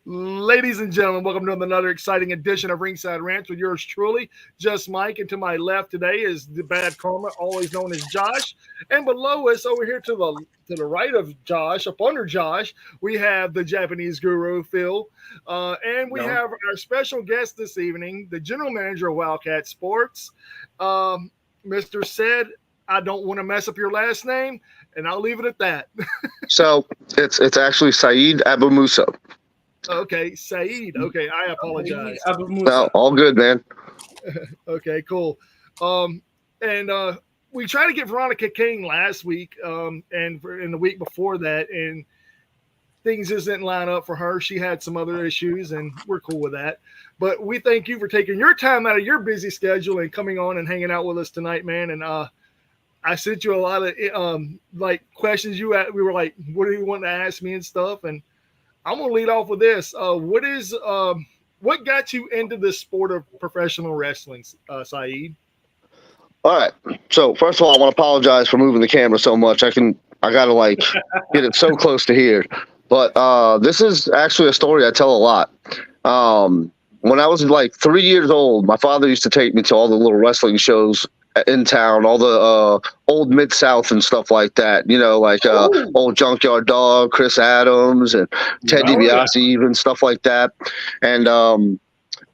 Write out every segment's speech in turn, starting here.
Ladies and gentlemen, welcome to another exciting edition of Ringside Rants with yours truly, Just Mike. And to my left today is the Bad Karma, always known as Josh. And below us, over here to the right of Josh, up under Josh, we have the Japanese guru Phil, and we No. have our special guest this evening, the general manager of Wildkat Sports, Mr. Said. I don't want to mess up your last name, and I'll leave it at that. So it's actually Saeed Abu Musa. Okay, Saeed. Okay, I apologize. Abu No, Musa. all good, man. Okay, cool. And we tried to get Veronica King last week, and the week before that, and things just didn't line up for her. She had some other issues, and we're cool with that. But we thank you for taking your time out of your busy schedule and coming on and hanging out with us tonight, man. And I sent you a lot of like questions you had. We were like, what do you want to ask me and stuff? And I'm gonna lead off with this. What got you into the sport of professional wrestling, Saeed? All right. So first of all, I want to apologize for moving the camera so much. I gotta like get it so close to here. But this is actually a story I tell a lot. When I was like 3 years old, my father used to take me to all the little wrestling shows in town, all the old Mid-South and stuff like that, like old Junkyard Dog, Chris Adams, and Ted DiBiase, even stuff like that. And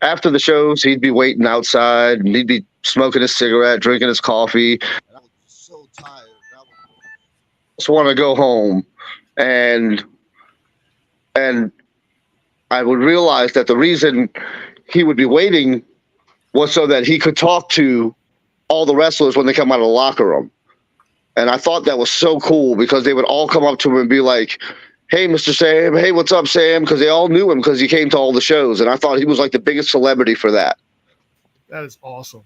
after the shows, he'd be waiting outside, and he'd be smoking his cigarette, drinking his coffee. And I was so tired. I just want to go home. And I would realize that the reason he would be waiting was so that he could talk to all the wrestlers when they come out of the locker room. And I thought that was so cool because they would all come up to him and be like, hey, Mr. Sam, hey, what's up, Sam? Because they all knew him because he came to all the shows. And I thought he was like the biggest celebrity for that. That is awesome.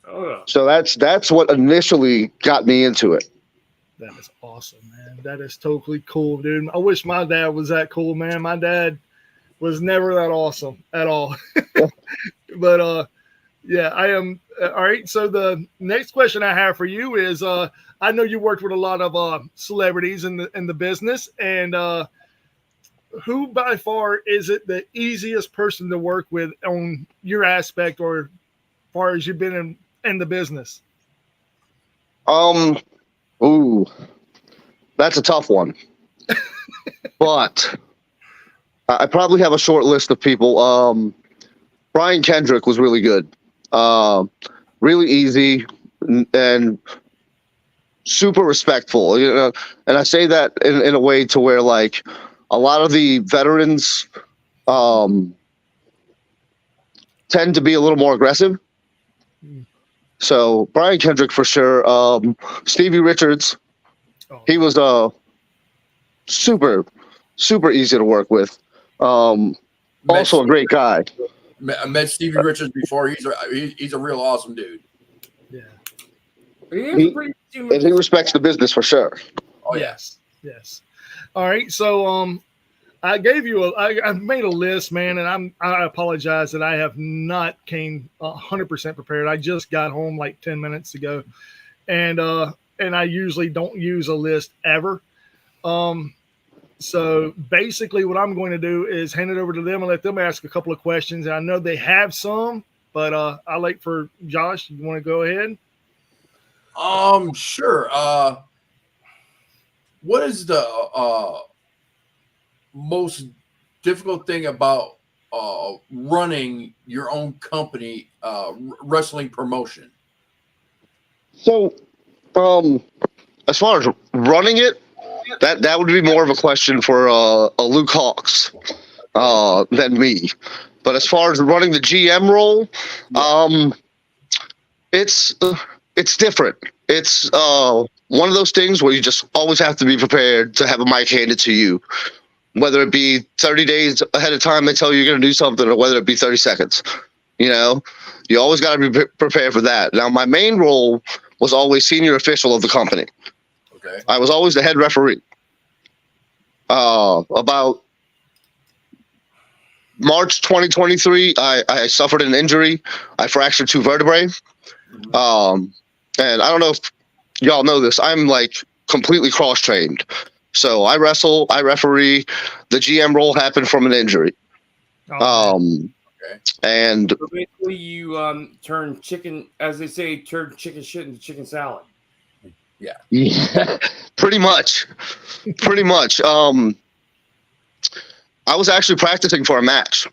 Oh, yeah. So that's what initially got me into it. That is awesome, man. That is totally cool, dude. I wish my dad was that cool, man. My dad was never that awesome at all. But yeah, I am. All right. So the next question I have for you is, I know you worked with a lot of celebrities in the business, and who by far is it the easiest person to work with on your aspect, or as far as you've been in the business? Ooh, that's a tough one. But I probably have a short list of people. Brian Kendrick was really good. Really easy and super respectful, and I say that in a way to where like a lot of the veterans tend to be a little more aggressive. So Brian Kendrick for sure. Stevie Richards, he was super easy to work with. Also a great guy. I met Stevie Richards before. He's a real awesome dude. Yeah. He respects the business for sure. Oh yeah. Yes. All right. So I gave you I made a list, man, and I apologize that I have not came 100% prepared. I just got home like 10 minutes ago, and I usually don't use a list ever. So basically what I'm going to do is hand it over to them and let them ask a couple of questions. And I know they have some, but I like for Josh, you want to go ahead? Sure. What is the most difficult thing about running your own company, wrestling promotion? So, as far as running it, that would be more of a question for Luke Hawks than me. But as far as running the GM role, it's different. It's one of those things where you just always have to be prepared to have a mic handed to you, whether it be 30 days ahead of time they tell you you're going to do something, or whether it be 30 seconds. You always got to be prepared for that. Now, my main role was always senior official of the company. Okay. I was always the head referee. About March 2023, I suffered an injury. I fractured 2 vertebrae. And I don't know if y'all know this. I'm like completely cross-trained. So I wrestle, I referee. The GM role happened from an injury. And So basically, you turn chicken, as they say, turn chicken shit into chicken salad. yeah, pretty much. I was actually practicing for a match,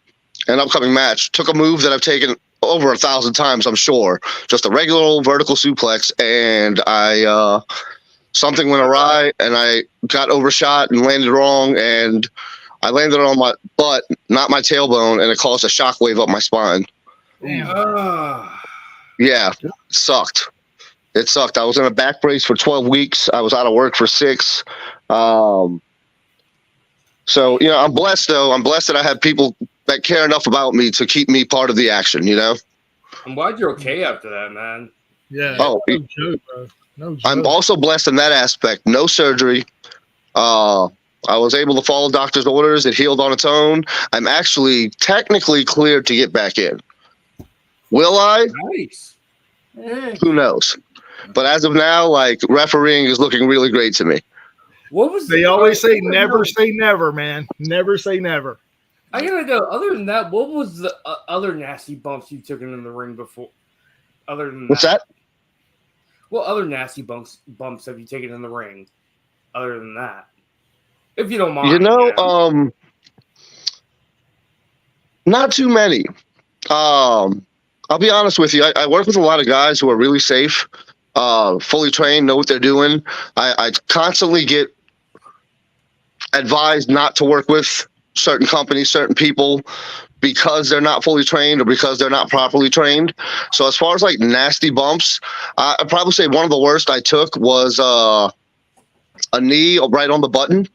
an upcoming match. Took a move that I've taken over 1,000 times, I'm sure. Just a regular old vertical suplex, and I something went awry, and I got overshot and landed wrong, and I landed on my butt, not my tailbone, and it caused a shockwave up my spine. Yeah, it sucked. It sucked. I was in a back brace for 12 weeks. I was out of work for 6. So, I'm blessed, though. I'm blessed that I have people that care enough about me to keep me part of the action, I'm glad you're okay after that, man. Yeah. Oh, no joke, bro. No joke. I'm also blessed in that aspect. No surgery. I was able to follow doctor's orders. It healed on its own. I'm actually technically cleared to get back in. Will I? Nice. Who knows? But as of now, refereeing is looking really great to me. What was They always say never say never, man. Never say never. I gotta know. Other than that, what was the other nasty bumps you took in the ring before? Other than What's that? What other nasty bumps have you taken in the ring? Other than that, if you don't mind, not too many. I'll be honest with you. I work with a lot of guys who are really safe, fully trained, know what they're doing. I constantly get advised not to work with certain companies, certain people, because they're not fully trained or because they're not properly trained. So as far as nasty bumps, I'd probably say one of the worst I took was a knee right on the button,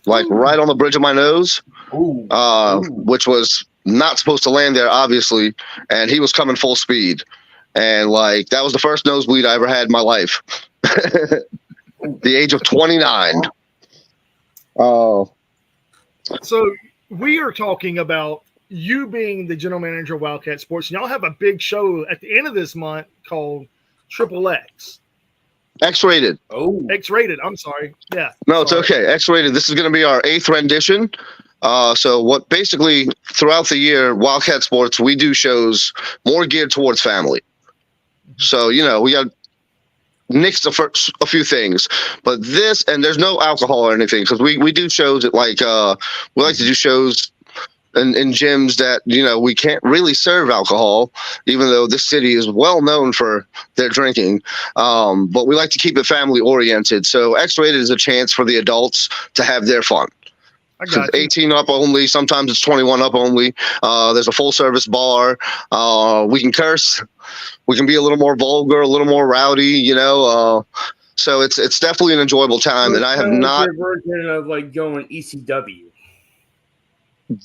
right on the bridge of my nose, which was not supposed to land there, obviously, and he was coming full speed. And that was the first nosebleed I ever had in my life. The age of 29. Oh. So we are talking about you being the general manager of Wildkat Sports, and y'all have a big show at the end of this month called Triple X. X-rated. Oh, X-rated. I'm sorry. Yeah. No, it's okay. X-rated. This is going to be our 8th rendition. So what basically throughout the year, Wildkat Sports, we do shows more geared towards family. So, we got nixed a few things, but this, and there's no alcohol or anything, because we do shows at we like to do shows in gyms that, we can't really serve alcohol, even though this city is well known for their drinking. But we like to keep it family oriented. So X-rated is a chance for the adults to have their fun. So 18 up only. Sometimes it's 21 up only. There's a full service bar. We can curse. We can be a little more vulgar, a little more rowdy, so it's definitely an enjoyable time. And I have not. Version of going ECW.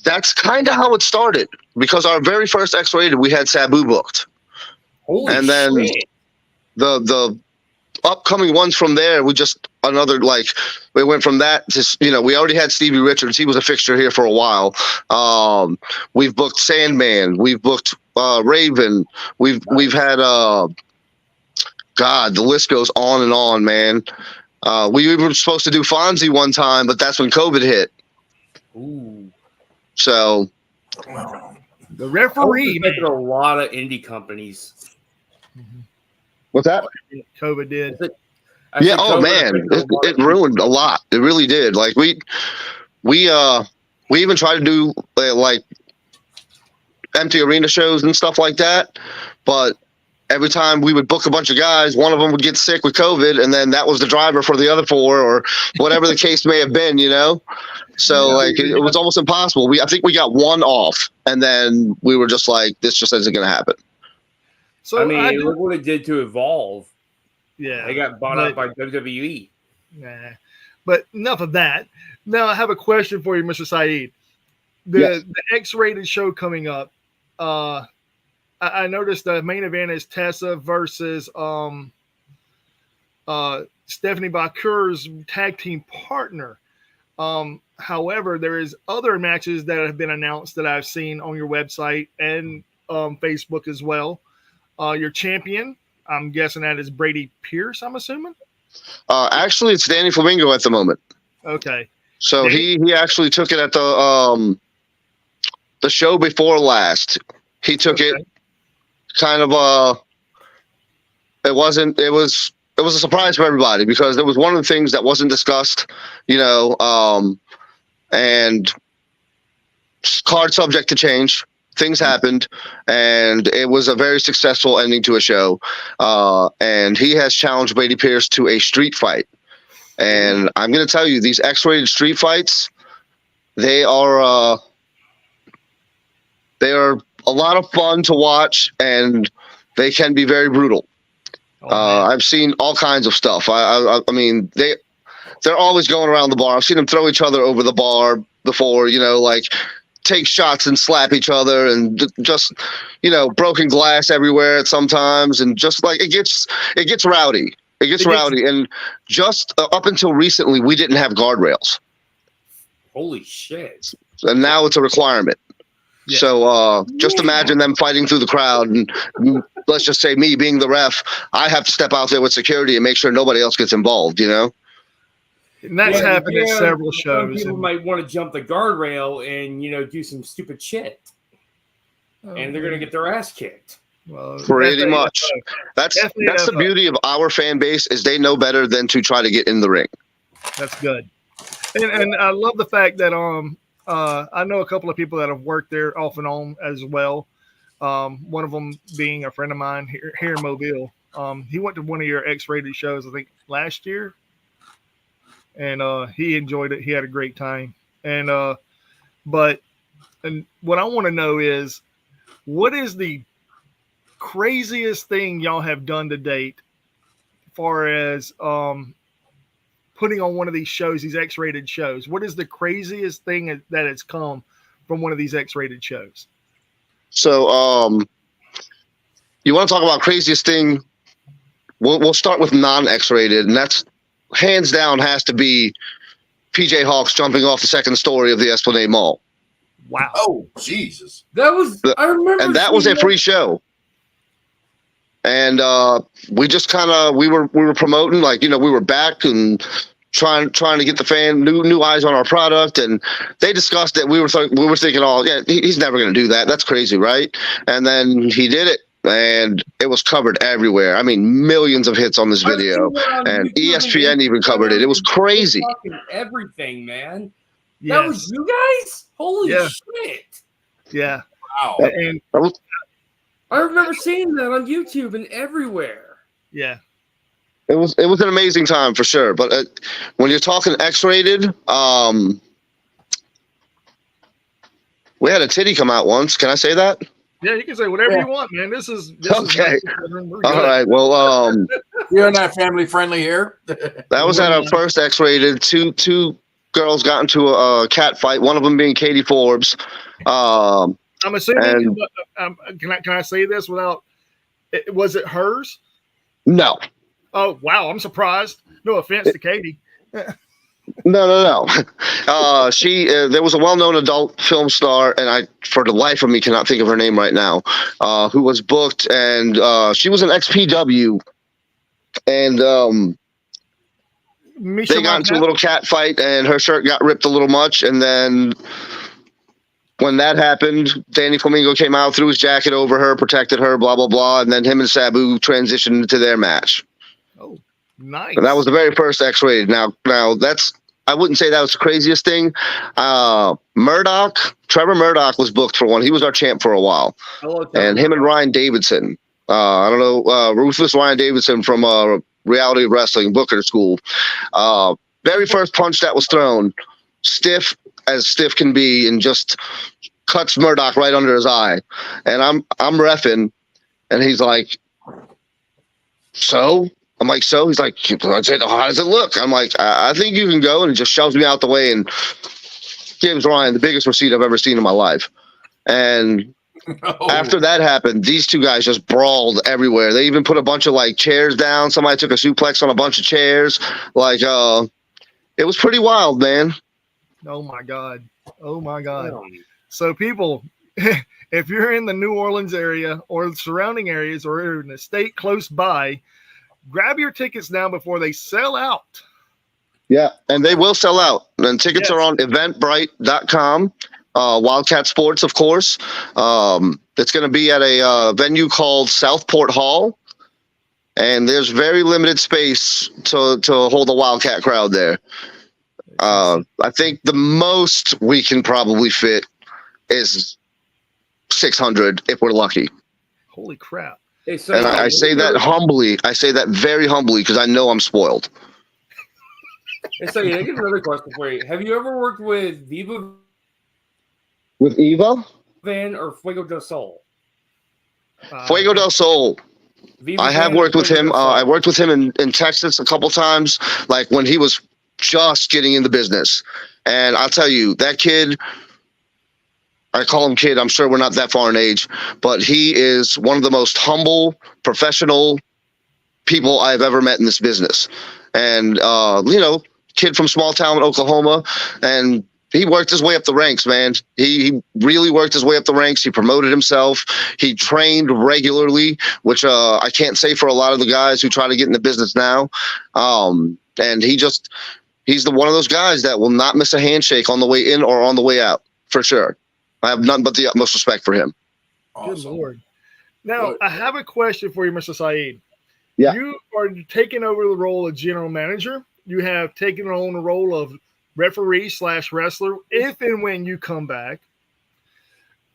That's kind of how it started, because our very first X-rated, we had Sabu booked. Holy and then shit. the upcoming ones from there, we just we went from that to, we already had Stevie Richards. He was a fixture here for a while. We've booked Sandman. We've booked Raven. We've had God, the list goes on and on, man. We were supposed to do Fonzie one time, but that's when COVID hit. Ooh. So the referee made a lot of indie companies. What's that? COVID did. Yeah. Oh man, it ruined a lot. It really did. We even tried to do empty arena shows and stuff like that, but every time we would book a bunch of guys, one of them would get sick with COVID, and then that was the driver for the other 4, or whatever the case may have been, So it was almost impossible. I think we got one off, and then we were just like, this just isn't going to happen. So look what it did to Evolve. Yeah, they got bought out by WWE. Nah, but enough of that. Now I have a question for you, Mr. Saeed. The X-rated show coming up. I noticed the main event is Tessa versus Stephanie Bakur's tag team partner. However, there is other matches that have been announced that I've seen on your website and Facebook as well. Your champion, I'm guessing that is Brady Pierce, I'm assuming? Actually, it's Danny Flamingo at the moment. Okay. So he actually took it at the show before last. He took it kind of it was a surprise for everybody because it was one of the things that wasn't discussed, and card subject to change. Things happened, and it was a very successful ending to a show. And he has challenged Brady Pierce to a street fight. And I'm going to tell you, these X-rated street fights, they are a lot of fun to watch, and they can be very brutal. I've seen all kinds of stuff. I mean, they're always going around the bar. I've seen them throw each other over the bar before, like take shots and slap each other, and just, broken glass everywhere sometimes, and just like it gets rowdy. It gets rowdy, and just up until recently, we didn't have guardrails. Holy shit! And now it's a requirement. Yeah. So just imagine them fighting through the crowd, and let's just say me being the ref, I have to step out there with security and make sure nobody else gets involved. And that's happened at several shows. People might want to jump the guardrail and do some stupid shit, and they're gonna get their ass kicked. Well, pretty much. That's the beauty of our fan base is they know better than to try to get in the ring. That's good, and I love the fact that I know a couple of people that have worked there off and on as well. One of them being a friend of mine here in Mobile. He went to one of your X-rated shows, I think, last year, and he enjoyed it. He had a great time. And what I want to know is, what is the craziest thing y'all have done to date, as far as putting on one of these shows, these X-rated shows? What is the craziest thing that has come from one of these X-rated shows? So, you want to talk about craziest thing? We'll start with non-X-rated, and that's hands down has to be PJ Hawks jumping off the second story of the Esplanade Mall. Wow! Oh, Jesus! I remember, and that was a free show. And we just we were promoting, like, we were back and trying to get the fan new eyes on our product, and they discussed it. We were thinking, he's never going to do that. That's crazy, right? And then he did it, and it was covered everywhere. I mean, millions of hits on this video, and ESPN even covered it. It was crazy. Everything, man. Yes. That was you guys? Holy shit! Yeah. Wow. And I remember seeing that on YouTube and everywhere. Yeah. It was an amazing time for sure. But when you're talking X-rated, we had a titty come out once. Can I say that? Yeah, you can say whatever you want, man. This is okay. All right. Well, you're not family friendly here. That was at our first X-rated. Two girls got into a cat fight. One of them being Katie Forbes. I'm assuming. Can I say this without? Was it hers? No. Oh wow! I'm surprised. No offense to Katie. No. She there was a well-known adult film star, and I, for the life of me, cannot think of her name right now, who was booked, and she was an XPW, and they got into a little cat fight, and her shirt got ripped a little much, and then when that happened, Danny Flamingo came out, threw his jacket over her, protected her, blah blah blah, and then him and Sabu transitioned into their match. Oh, nice. And that was the very first X-rated. Now that's, I wouldn't say that was the craziest thing. Trevor Murdoch was booked for one. He was our champ for a while. And him and Ryan Davidson. I don't know, Ruthless Ryan Davidson from Reality of Wrestling, Booker School. Very first punch that was thrown, stiff as stiff can be, and just cuts Murdoch right under his eye. And I'm reffing, and he's like, so? I'm like, so? He's like, how does it look? I'm like, I think you can go. And he just shoves me out the way and gives Ryan the biggest receipt I've ever seen in my life. And after that happened, these two guys just brawled everywhere. They even put a bunch of like chairs down. Somebody took a suplex on a bunch of chairs. Like, it was pretty wild, man. Oh my God. So people, if you're in the New Orleans area or the surrounding areas or in a state close by, grab your tickets now before they sell out. Yeah, and they will sell out. And tickets are on eventbrite.com. Wildkat Sports, of course. It's going to be at a venue called Southport Hall, and there's very limited space to hold a Wildcat crowd there. I think the most we can probably fit is 600 if we're lucky. Holy crap. Hey, so And I say that humbly. I say that very humbly because I know I'm spoiled. Hey, so I get another question for you. Have you ever worked with Viva With Eva? Van or Fuego del Sol? Fuego del Sol. Viva I have Van or worked with Fuego him. del Sol? I worked with him in Texas a couple times, like when he was just getting in the business. And I'll tell you, that kid, I call him kid. I'm sure we're not that far in age, but he is one of the most humble, professional people I've ever met in this business. And, kid from small town in Oklahoma, and he worked his way up the ranks, man. He really worked his way up the ranks. He promoted himself. He trained regularly, which I can't say for a lot of the guys who try to get in the business now. And he's one of those guys that will not miss a handshake on the way in or on the way out, for sure. I have none but the utmost respect for him. Good Awesome. Lord. Now, I have a question for you, Mr. Saeed. Yeah. You are taking over the role of general manager. You have taken on the role of referee/wrestler if and when you come back.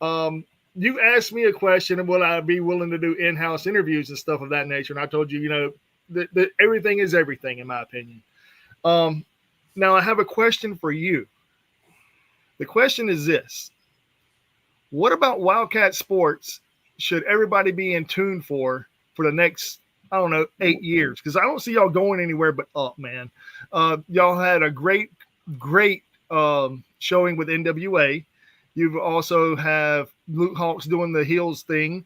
You asked me a question, would I be willing to do in-house interviews and stuff of that nature? And I told you, that everything is everything, in my opinion. Now, I have a question for you. The question is this. What about Wildkat Sports should everybody be in tune for the next, 8 years? Because I don't see y'all going anywhere but up, man. Y'all had a great showing with NWA. You've also have Luke Hawks doing the heels thing.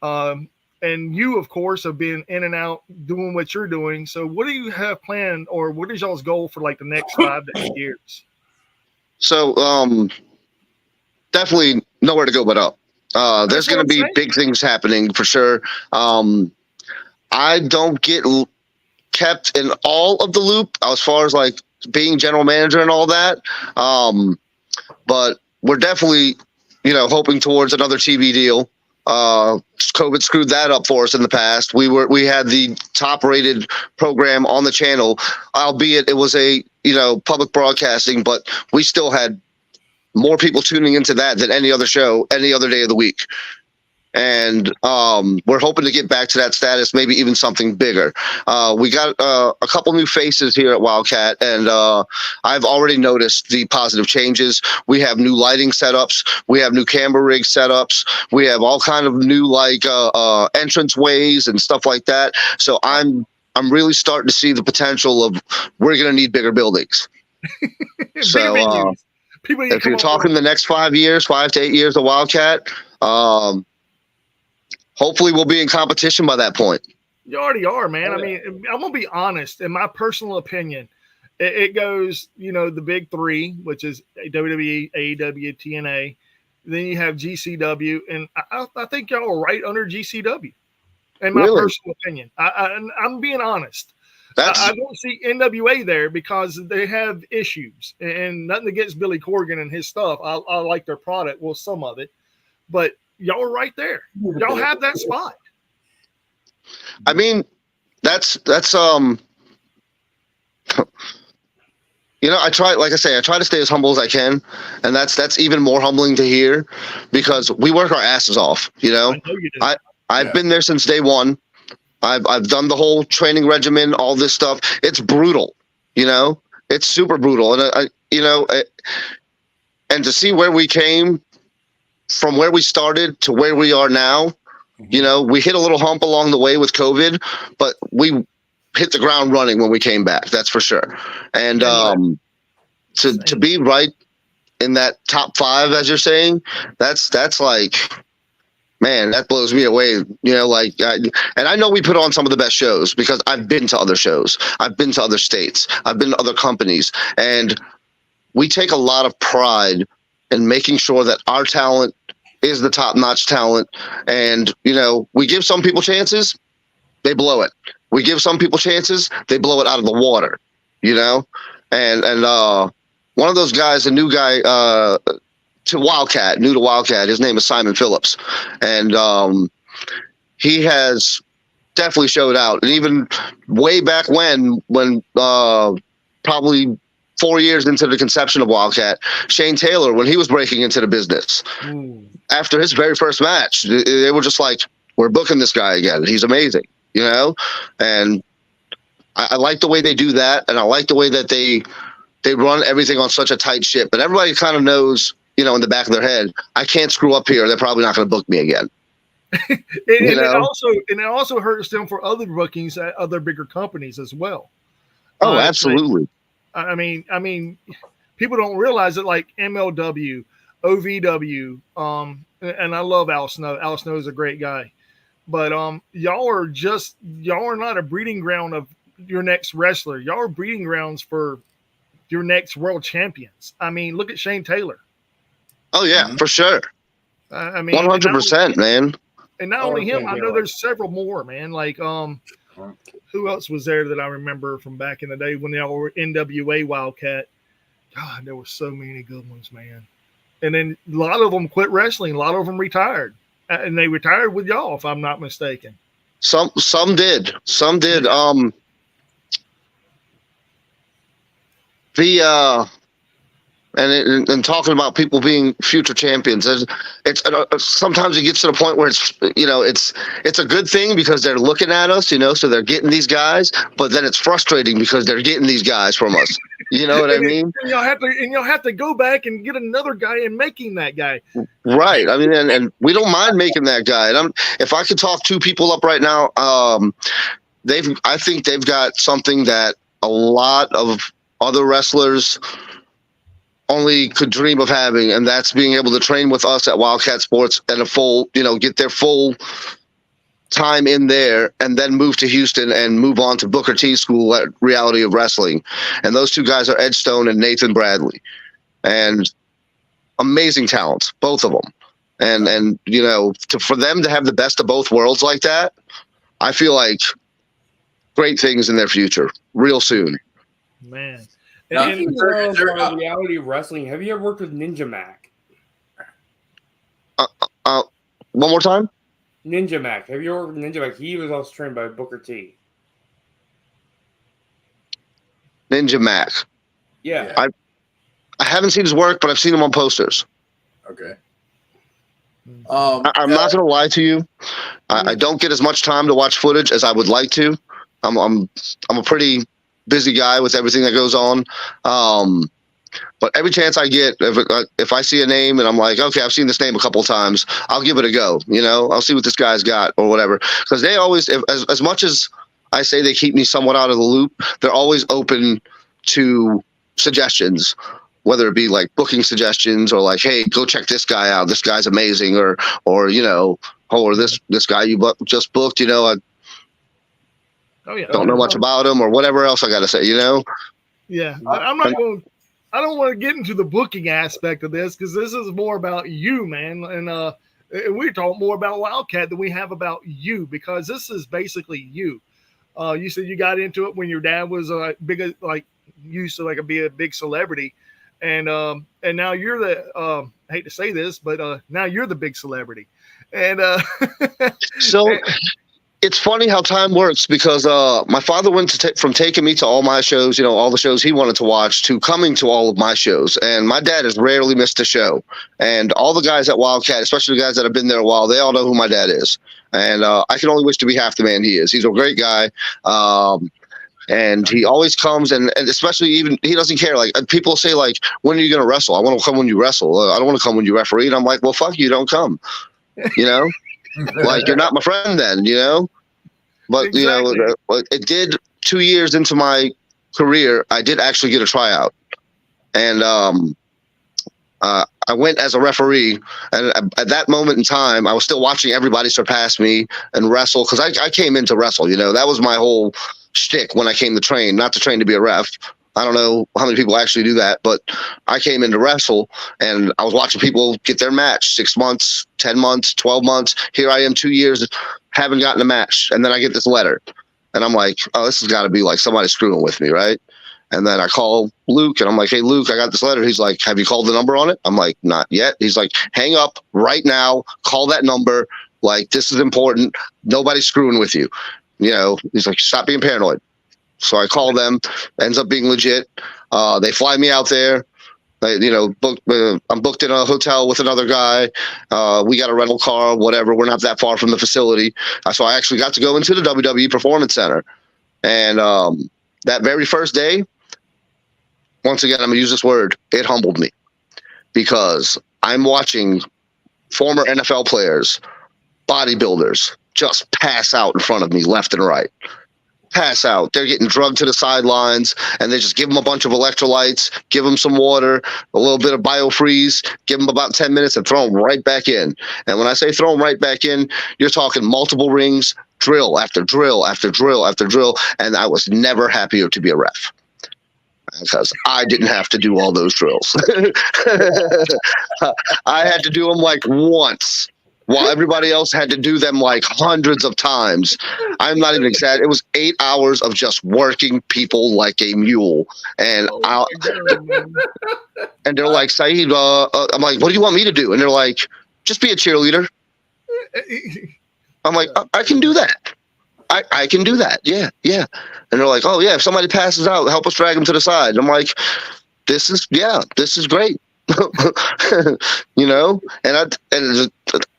And you, of course, have been in and out doing what you're doing. So what do you have planned, or what is y'all's goal for like the next 5 to 8 years? So definitely nowhere to go but up. There's going to be big things happening for sure. I don't get kept in all of the loop as far as like being general manager and all that. But we're definitely, hoping towards another TV deal. COVID screwed that up for us in the past. We had the top rated program on the channel, albeit it was a, public broadcasting, but we still had more people tuning into that than any other show, any other day of the week. And we're hoping to get back to that status, maybe even something bigger. We got a couple new faces here at Wildkat, and I've already noticed the positive changes. We have new lighting setups. We have new camera rig setups. We have all kind of new entrance ways and stuff like that. So I'm really starting to see the potential of we're going to need bigger buildings. So if you're talking the next 5 years, 5 to 8 years of Wildkat, hopefully we'll be in competition by that point. You already are, man. I mean, I'm going to be honest. In my personal opinion, it goes, the big three, which is WWE, AEW, TNA. Then you have GCW. And I think y'all are right under GCW, in my personal opinion. I'm being honest. I don't see NWA there because they have issues, and nothing against Billy Corgan and his stuff. I like their product. Well, some of it, but y'all are right there. Y'all have that spot. I mean, that's I try, like I say, I try to stay as humble as I can, and that's even more humbling to hear because we work our asses off. I know you do. I've been there since day one. I've done the whole training regimen, all this stuff. It's brutal, it's super brutal. And and to see where we came from, where we started to where we are now, we hit a little hump along the way with COVID, but we hit the ground running when we came back. That's for sure. And to be right in that top 5, as you're saying, that's like, man, that blows me away. And I know we put on some of the best shows because I've been to other shows. I've been to other states. I've been to other companies. And we take a lot of pride in making sure that our talent is the top-notch talent. And, we give some people chances, they blow it. We give some people chances, they blow it out of the water, and one of those guys, a new guy to Wildkat, new to Wildkat. His name is Simon Phillips, and he has definitely showed out. And even way back when probably 4 years into the conception of Wildkat, Shane Taylor, when he was breaking into the business, after his very first match, they were just like, we're booking this guy again. He's amazing, you know? And I like the way they do that, and I like the way that they run everything on such a tight ship. But everybody kind of knows, you know, in the back of their head, I can't screw up here. They're probably not going to book me again. and it also hurts them for other bookings at other bigger companies as well. Oh, absolutely. I mean, people don't realize that, like MLW, OVW, and I love Al Snow. Al Snow is a great guy, but y'all are not a breeding ground of your next wrestler. Y'all are breeding grounds for your next world champions. I mean, look at Shane Taylor. Oh yeah, for sure. I mean, 100%, man. And not only him, I know there's several more, man. Like, who else was there that I remember from back in the day when they all were NWA Wildkat? God, there were so many good ones, man. And then a lot of them quit wrestling. A lot of them retired, and they retired with y'all, if I'm not mistaken. Some did. And talking about people being future champions, it's sometimes it gets to the point where it's, you know, it's a good thing because they're looking at us, you know, so they're getting these guys, but then it's frustrating because they're getting these guys from us. You know what I mean? And you'll have to go back and get another guy and making that guy. Right. I mean, and we don't mind making that guy. And if I could talk two people up right now, I think they've got something that a lot of other wrestlers only could dream of having, and that's being able to train with us at Wildkat Sports and get their full time in there, and then move to Houston and move on to Booker T School at Reality of Wrestling. And those two guys are Ed Stone and Nathan Bradley, and amazing talents, both of them. And you know, for them to have the best of both worlds like that, I feel like great things in their future real soon. Man. Now, Reality of Wrestling, have you ever worked with Ninja Mac? One more time? Ninja Mac. Have you ever worked with Ninja Mac? He was also trained by Booker T. Ninja Mac. Yeah. I haven't seen his work, but I've seen him on posters. Okay. I'm not going to lie to you. I don't get as much time to watch footage as I would like to. I'm a pretty busy guy with everything that goes on. But every chance I get, if I see a name and I'm like, okay, I've seen this name a couple of times, I'll give it a go. You know, I'll see what this guy's got or whatever. Because they always, as much as I say they keep me somewhat out of the loop, they're always open to suggestions, whether it be like booking suggestions or like, hey, go check this guy out. This guy's amazing. Or you know, or this guy you just booked, you know, don't know much about him or whatever else I got to say, you know? Yeah. I don't want to get into the booking aspect of this because this is more about you, man. And we talk more about Wildkat than we have about you because this is basically you. You said you got into it when your dad was big, like used to be a big celebrity. And now you're the, I hate to say this, but now you're the big celebrity. And so it's funny how time works because my father went from taking me to all my shows, you know, all the shows he wanted to watch, to coming to all of my shows. And my dad has rarely missed a show. And all the guys at Wildkat, especially the guys that have been there a while, they all know who my dad is. And I can only wish to be half the man he is. He's a great guy. And he always comes, and especially even he doesn't care. Like people say, like, when are you going to wrestle? I want to come when you wrestle. I don't want to come when you referee. And I'm like, well, fuck you, don't come. You know, like you're not my friend then. You know, but exactly. You know, it did 2 years into my career. I did actually get a tryout, and I went as a referee, and at that moment in time, I was still watching everybody surpass me and wrestle because I came in to wrestle. You know, that was my whole shtick when I came to train, not to train to be a ref. I don't know how many people actually do that, but I came in to wrestle, and I was watching people get their match 6 months, 10 months, 12 months. Here I am 2 years, haven't gotten a match, and then I get this letter, and I'm like, oh, this has got to be like somebody screwing with me, right? And then I call Luke and I'm like, hey, Luke, I got this letter. He's like, have you called the number on it? I'm like, not yet. He's like, hang up right now. Call that number. Like, this is important. Nobody's screwing with you. He's like, stop being paranoid. So I call them. Ends up being legit. They fly me out there. I'm booked in a hotel with another guy. We got a rental car, whatever. We're not that far from the facility. So I actually got to go into the WWE Performance Center. And that very first day, once again, I'm going to use this word, it humbled me. Because I'm watching former NFL players, bodybuilders, just pass out in front of me left and right. Pass out. They're getting drugged to the sidelines, and they just give them a bunch of electrolytes, give them some water, a little bit of biofreeze, give them about 10 minutes, and throw them right back in. And when I say throw them right back in, you're talking multiple rings, drill after drill after drill after drill, and I was never happier to be a ref because I didn't have to do all those drills. I had to do them like once, while everybody else had to do them like hundreds of times. I'm not even exaggerating. It was 8 hours of just working people like a mule. And and they're like, Saeed, I'm like, what do you want me to do? And they're like, just be a cheerleader. I'm like, I can do that. I can do that. Yeah. And they're like, oh, yeah, if somebody passes out, help us drag them to the side. I'm like, this is great. And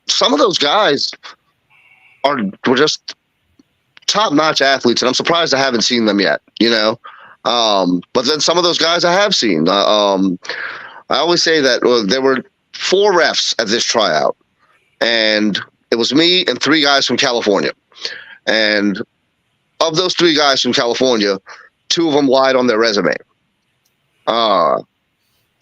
some of those guys were just top-notch athletes, and I'm surprised I haven't seen them yet, But then some of those guys I have seen. I always say that there were 4 refs at this tryout, and it was me and 3 guys from California. And of those 3 guys from California, 2 of them lied on their resume.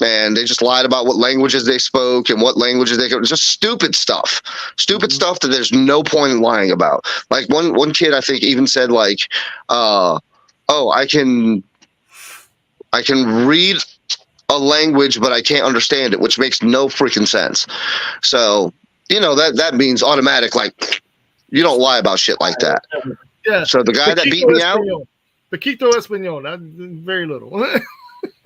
And they just lied about what languages they spoke and what languages they could. Just stupid stuff. Stupid stuff that there's no point in lying about. Like one kid, I think, even said like, I can read a language, but I can't understand it, which makes no freaking sense. So, that means automatic, like, you don't lie about shit like that. Yeah. So the guy that beat me out. Poquito Espanol, very little.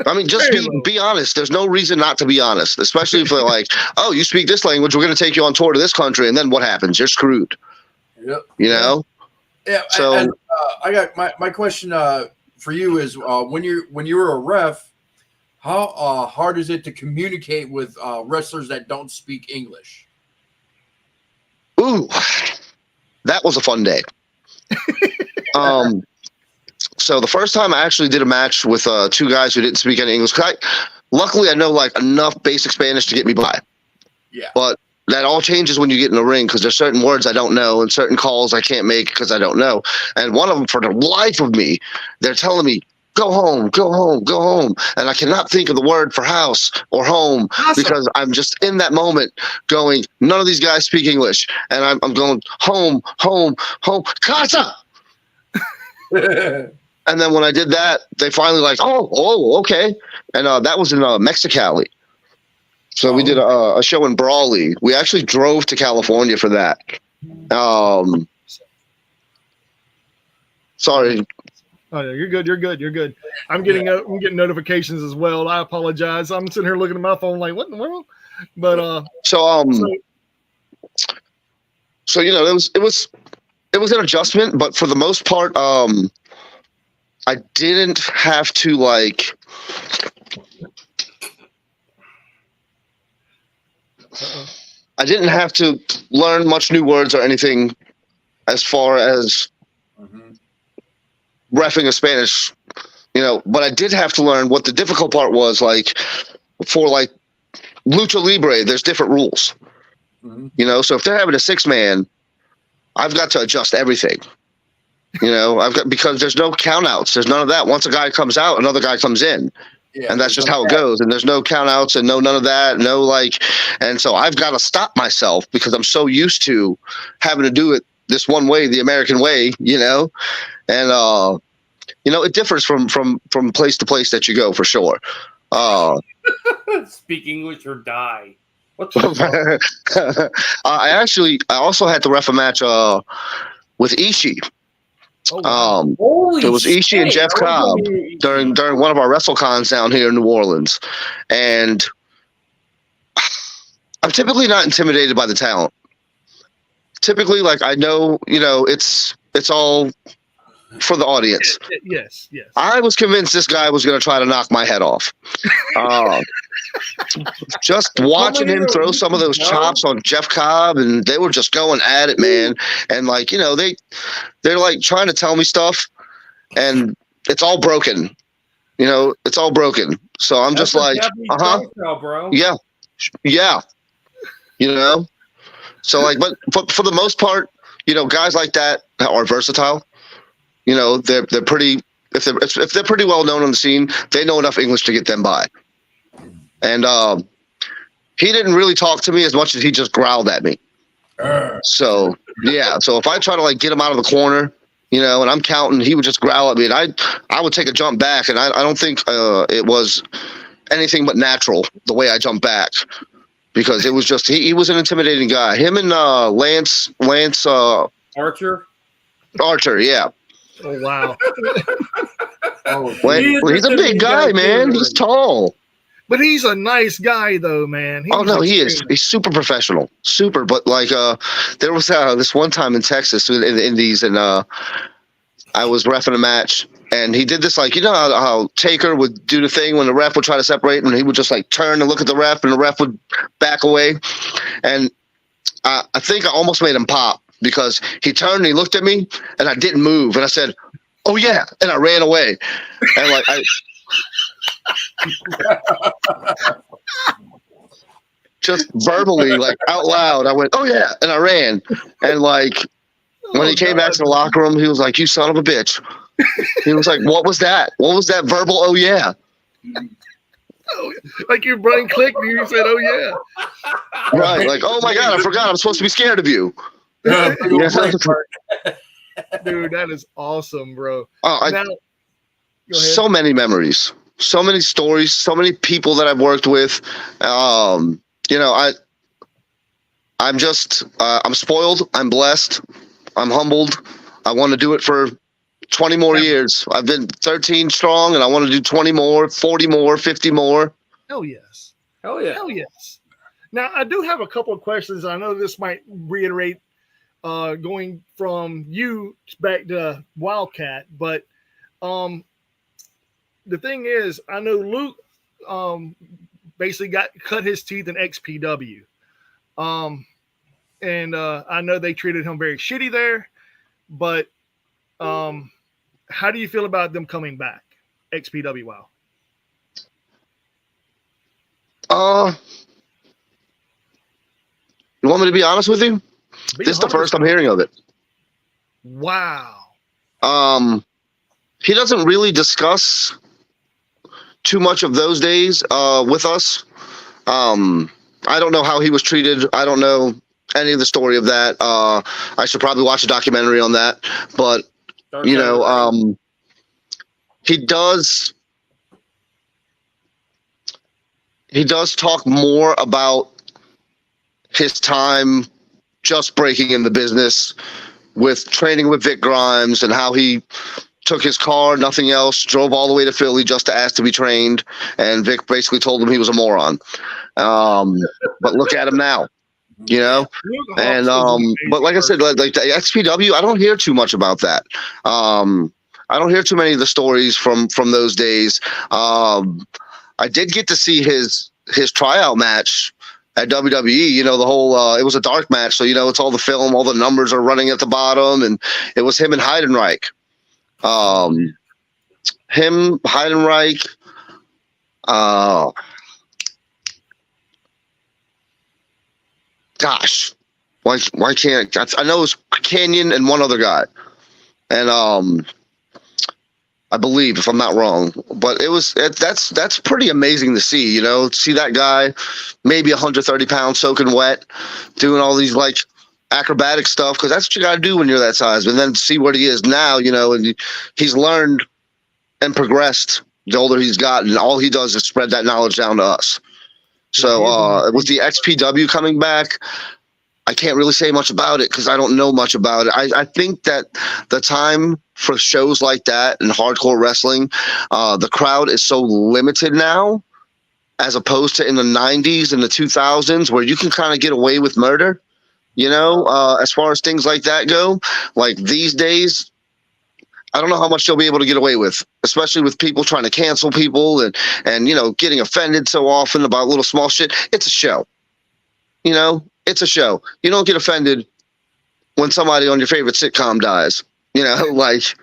I mean, just be honest. There's no reason not to be honest, especially if they're like, oh, you speak this language, we're going to take you on tour to this country, and then what happens? You're screwed. Yep. Yeah. So and, I got my question for you is when you're a ref, how hard is it to communicate with wrestlers that don't speak English? Ooh, that was a fun day. So the first time I actually did a match with 2 guys who didn't speak any English. Luckily, I know like enough basic Spanish to get me by. Yeah. But that all changes when you get in the ring because there's certain words I don't know and certain calls I can't make because I don't know. And one of them, for the life of me, they're telling me, go home, go home, go home. And I cannot think of the word for house or home because I'm just in that moment going, none of these guys speak English. And I'm going, home, home, home, casa. And then when I did that, they finally like, oh, okay. And that was in Mexicali. So we did a show in Brawley. We actually drove to California for that. Sorry. Oh yeah, you're good. I'm getting notifications as well. I apologize. I'm sitting here looking at my phone like, what in the world? But it was an adjustment, but for the most part, I didn't have to like. I didn't have to learn much new words or anything as far as reffing a Spanish, but I did have to learn what the difficult part was. Like for like lucha libre, there's different rules, so if they're having a 6-man, I've got to adjust everything. Because there's no count outs. There's none of that. Once a guy comes out, another guy comes in. Yeah, and that's just how it goes. And there's no count outs and none of that. And so I've got to stop myself because I'm so used to having to do it this one way, the American way, and, it differs from place to place that you go for sure. Speak English or die. I also had to ref a match with Ishii. Oh, wow. Holy It was Ishii and shit, Jeff I Cobb wasn't even- during one of our WrestleCons down here in New Orleans, and I'm typically not intimidated by the talent. Typically, like I know, it's all for the audience. Yes. I was convinced this guy was going to try to knock my head off. Just watching him throw some of those chops on Jeff Cobb, and they were just going at it, man. And like, they're like trying to tell me stuff, and it's all broken. It's all broken. So I'm just like, bro. yeah. So like, but for the most part, guys like that are versatile. They're pretty. If they're pretty well known on the scene, they know enough English to get them by. And he didn't really talk to me as much as he just growled at me. So yeah. So if I try to like get him out of the corner, and I'm counting, he would just growl at me, and I would take a jump back, and I don't think it was anything but natural the way I jumped back, because it was just he was an intimidating guy. Him and Lance Archer, yeah. Oh, wow. He's a big guy, man. He's tall. But he's a nice guy, though, man. He is. He's super professional. Super. But like, there was this one time in Texas in the Indies, and I was reffing a match, and he did this, like, how Taker would do the thing when the ref would try to separate, and he would just like turn and look at the ref, and the ref would back away. And I think I almost made him pop, because he turned and he looked at me, and I didn't move, and I said, "Oh yeah," and I ran away, and like just verbally, like out loud, I went, "Oh yeah," and I ran, and like when he came back to the locker room, he was like, "You son of a bitch." He was like, "What was that? What was that verbal? Oh yeah." Like your brain clicked and you said, "Oh yeah." Right. Like, "Oh my God, I forgot. I'm supposed to be scared of you." Dude, that is awesome, bro. So many memories, so many stories, so many people that I've worked with. I'm spoiled. I'm blessed. I'm humbled. I want to do it for 20 more years. I've been 13 strong, and I want to do 20 more, 40 more, 50 more. Hell yes. Hell yeah. Hell yes. Now, I do have a couple of questions. I know this might reiterate going from you back to Wildkat, but the thing is, I know Luke basically cut his teeth in XPW. And I know they treated him very shitty there, but how do you feel about them coming back? XPW, wow. You want me to be honest with you? This is the first I'm hearing of it. Wow. He doesn't really discuss too much of those days with us. I don't know how he was treated. I don't know any of the story of that. I should probably watch a documentary on that. But he does talk more about his time just breaking in the business, with training with Vic Grimes, and how he took his car, nothing else, drove all the way to Philly just to ask to be trained, and Vic basically told him he was a moron. But look at him now, And but like I said, like the XPW, I don't hear too much about that. I don't hear too many of the stories from those days. I did get to see his tryout match at WWE. The whole it was a dark match, so it's all the film, all the numbers are running at the bottom, and it was him and Heidenreich. Heidenreich. Gosh, why can't I know it was Canyon and one other guy, and I believe, if I'm not wrong, but that's pretty amazing to see. See that guy, maybe 130 pounds, soaking wet, doing all these like acrobatic stuff, because that's what you got to do when you're that size. And then see what he is now, and he's learned and progressed the older he's gotten. And all he does is spread that knowledge down to us. So with the XPW coming back, I can't really say much about it because I don't know much about it. I think that the time for shows like that and hardcore wrestling, the crowd is so limited now, as opposed to in the 90s and the 2000s, where you can kind of get away with murder, as far as things like that go. Like these days, I don't know how much they'll be able to get away with, especially with people trying to cancel people and getting offended so often about little small shit. It's a show. It's a show. You don't get offended when somebody on your favorite sitcom dies. Like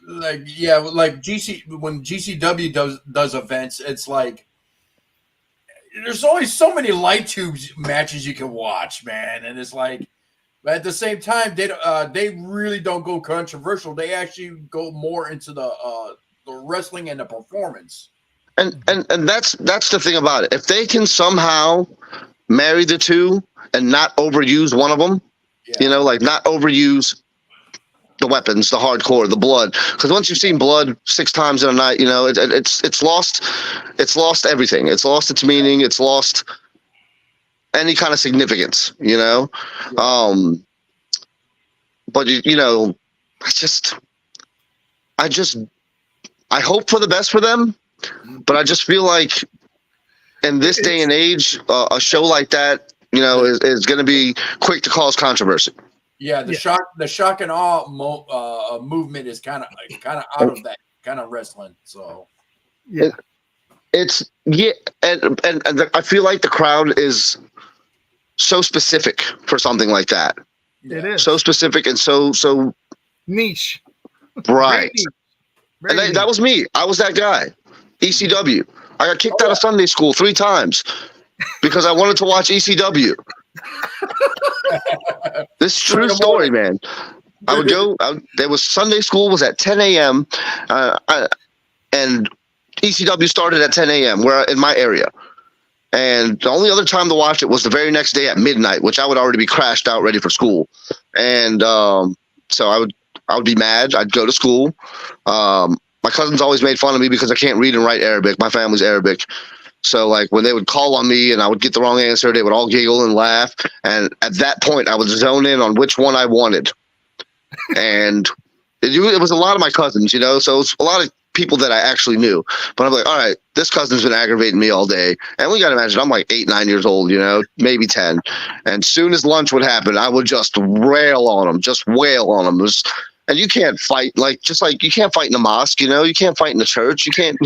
when GCW does events, it's like there's only so many light tubes matches you can watch, man, and it's like, but at the same time, they really don't go controversial. They actually go more into the wrestling and the performance. And that's the thing about it. If they can somehow marry the two and not overuse one of them, like not overuse the weapons, the hardcore, the blood. Because once you've seen blood 6 times in a night, it's lost everything. It's lost its meaning. It's lost any kind of significance, But I hope for the best for them, but I just feel like in this day and age, a show like that, is going to be quick to cause controversy. Yeah, the shock and awe movement is kind of out of that kind of wrestling. So and I feel like the crowd is so specific for something like that. It is so specific and so niche, right? Very And that was me. I was that guy. ECW. I got kicked out of Sunday school 3 times because I wanted to watch ECW. This is true story, man. I would go. There was Sunday school was at 10 a.m. And ECW started at 10 a.m. where in my area. And the only other time to watch it was the very next day at midnight, which I would already be crashed out, ready for school. And so I would be mad. I'd go to school. My cousins always made fun of me because I can't read and write Arabic. My family's Arabic. So like when they would call on me and I would get the wrong answer, they would all giggle and laugh. And at that point, I would zone in on which one I wanted. And it was a lot of my cousins, so it was a lot of people that I actually knew. But I'm like, all right, this cousin's been aggravating me all day. And we got to imagine, I'm like 8, 9 years old, maybe 10. And soon as lunch would happen, I would just rail on them, just wail on them. And you can't fight, just like you can't fight in the mosque, you can't fight in the church. You can't,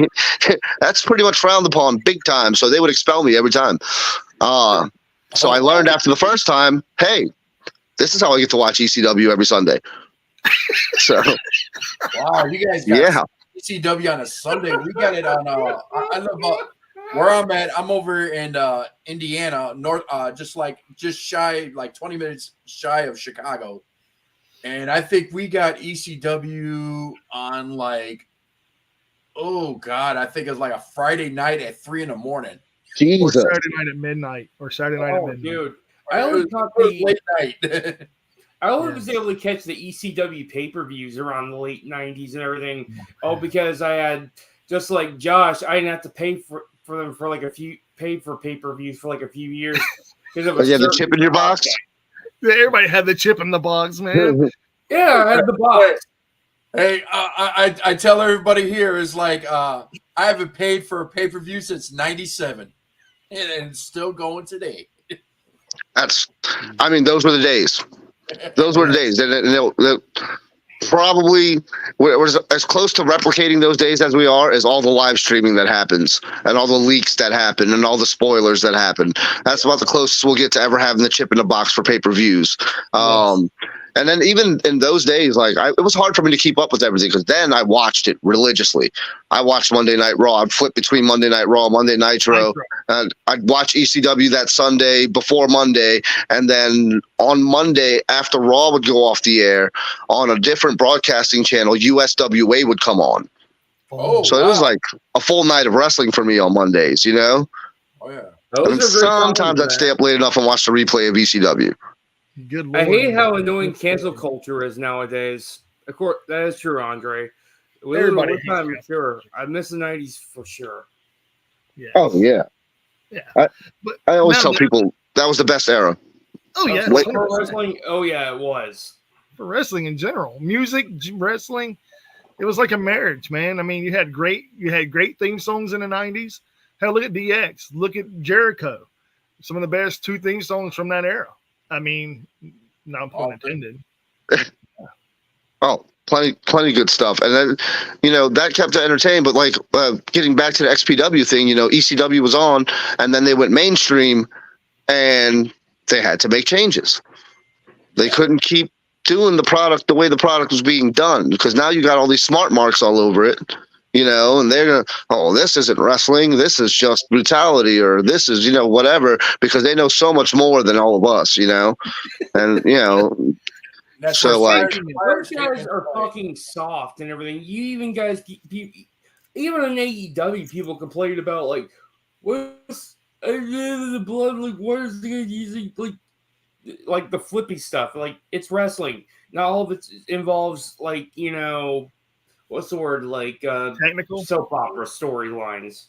that's pretty much frowned upon big time. So they would expel me every time. So I learned after the first time, hey, this is how I get to watch ECW every Sunday. So, wow, you guys got ECW on a Sunday. We got it on, I live where I'm at. I'm over in Indiana, north, just shy, like 20 minutes shy of Chicago. And I think we got ECW on I think it was like a Friday night at 3 a.m. Jesus. Or Saturday night at midnight. Dude, I only caught the late night. I only was able to catch the ECW pay-per-views around the late 90s and everything. Oh, because I had, just like Josh, I didn't have to pay for them for paid for pay-per-views for like a few years. Because it was the chip in your box? Everybody had the chip in the box, man. Yeah, I had the box. Hey, I tell everybody here is like I haven't paid for a pay-per-view since '97, and it's still going today. Those were the days. Those were the days. And probably we're as close to replicating those days as we are is all the live streaming that happens and all the leaks that happen and all the spoilers that happen. That's about the closest we'll get to ever having the chip in the box for pay-per-views. And then even in those days, it was hard for me to keep up with everything because then I watched it religiously. I watched Monday Night Raw. I'd flip between Monday Night Raw, Monday Nitro. And I'd watch ECW that Sunday before Monday. And then on Monday, after Raw would go off the air, on a different broadcasting channel, USWA would come on. So it was like a full night of wrestling for me on Mondays, Oh, yeah. And sometimes I'd stay up late enough and watch the replay of ECW. Good Lord. I hate how annoying cancel culture is nowadays. Of course, that is true, Andre. Everybody I'm sure. I miss the 90s for sure. Yeah. Oh, yeah. Yeah. I always tell people that was the best era. Oh yeah, Wait. 100%. wrestling. Oh yeah, it was. For wrestling in general, music, wrestling, it was like a marriage, man. I mean, you had great theme songs in the '90s. Hell, look at DX, look at Jericho, some of the best 2 theme songs from that era. I mean, not pun intended. Oh, plenty good stuff, and then that kept it entertaining. But like getting back to the XPW thing, ECW was on, and then they went mainstream, and they had to make changes. They couldn't keep doing the product the way the product was being done, because now you got all these smart marks all over it, and they're gonna, oh, this isn't wrestling, this is just brutality, or this is whatever, because they know so much more than all of us, and That's so where like Those guys are fucking soft and everything. You even guys, even in AEW, people complained about like, what's the blood? Like, what is the using like the flippy stuff? Like, it's wrestling. Not all of it involves like what's the word, like Technical soap opera storylines.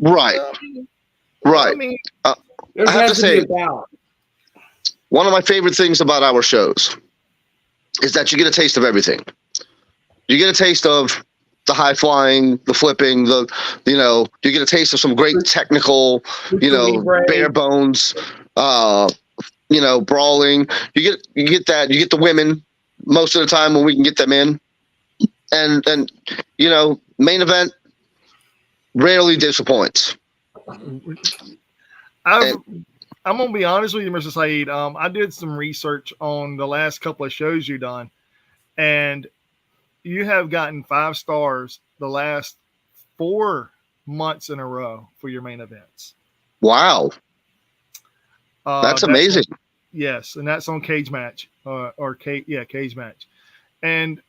right. I mean, I have to say, one of my favorite things about our shows is that you get a taste of everything. You get a taste of the high flying, the flipping, you get a taste of some great technical, bare bones, brawling. You get that. You get the women most of the time when we can get them in, and main event rarely disappoints. I'm gonna be honest with you, Mr. Saeed. I did some research on the last couple of shows you've done, and you have gotten 5 stars the last 4 months in a row for your main events. Wow, that's amazing. Yes, and that's on Cage Match, Cage Match. And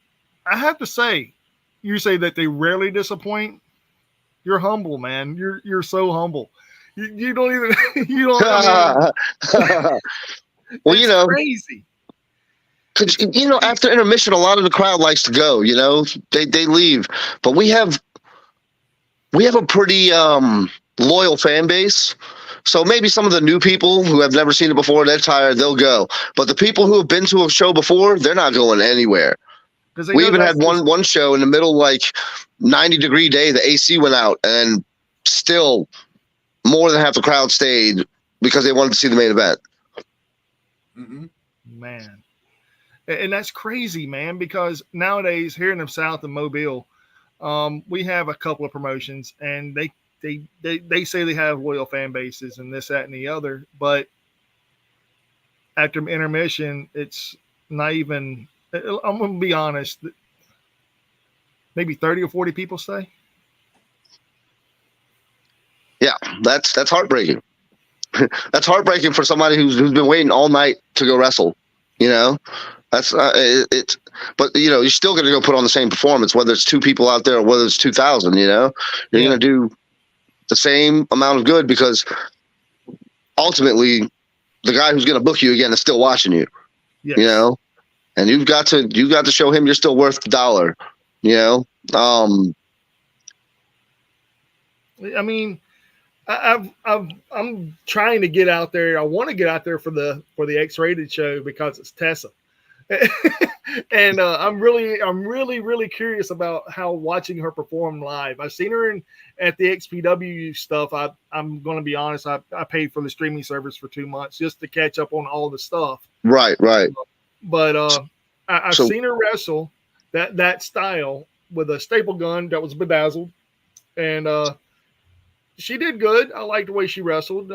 I have to say, you say that they rarely disappoint. You're humble, man. You're so humble. You don't even well, it's crazy. Because after intermission, a lot of the crowd likes to go. They leave, but we have a pretty loyal fan base. So maybe some of the new people who have never seen it before, they're tired, they'll go. But the people who have been to a show before, they're not going anywhere. We even had one show in the middle, like 90-degree day, the AC went out, and still more than half the crowd stayed because they wanted to see the main event. Mm-hmm. Man. And that's crazy, man, because nowadays here in the South of Mobile, we have a couple of promotions, and they say they have loyal fan bases and this, that, and the other. But after intermission, it's not even, I'm going to be honest, maybe 30 or 40 people stay. Yeah, that's heartbreaking. That's heartbreaking for somebody who's been waiting all night to go wrestle. That's it's. But you're still going to go put on the same performance, whether it's 2 people out there or whether it's 2,000. You're going to do the same amount of good, because ultimately the guy who's going to book you again is still watching you. Yes. And you've got to show him you're still worth the dollar. I mean, I'm trying to get out there. I want to get out there for the X-rated show because it's Tessa, and I'm really curious about how watching her perform live. I've seen her at the XPW stuff. I'm going to be honest. I paid for the streaming service for 2 months just to catch up on all the stuff. Right. But I've seen her wrestle that style with a staple gun that was bedazzled, and she did good. I liked the way she wrestled.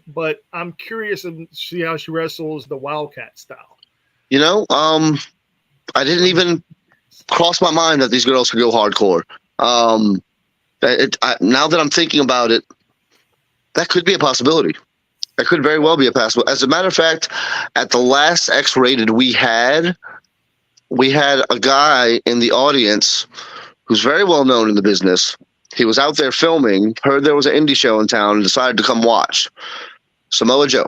But I'm curious to see how she wrestles the Wildkat style. I didn't even cross my mind that these girls could go hardcore. Now that I'm thinking about it, that could be a possibility. That could very well be a possibility. As a matter of fact, at the last X-rated we had a guy in the audience who's very well known in the business. He was out there filming, heard there was an indie show in town, and decided to come watch. Samoa Joe.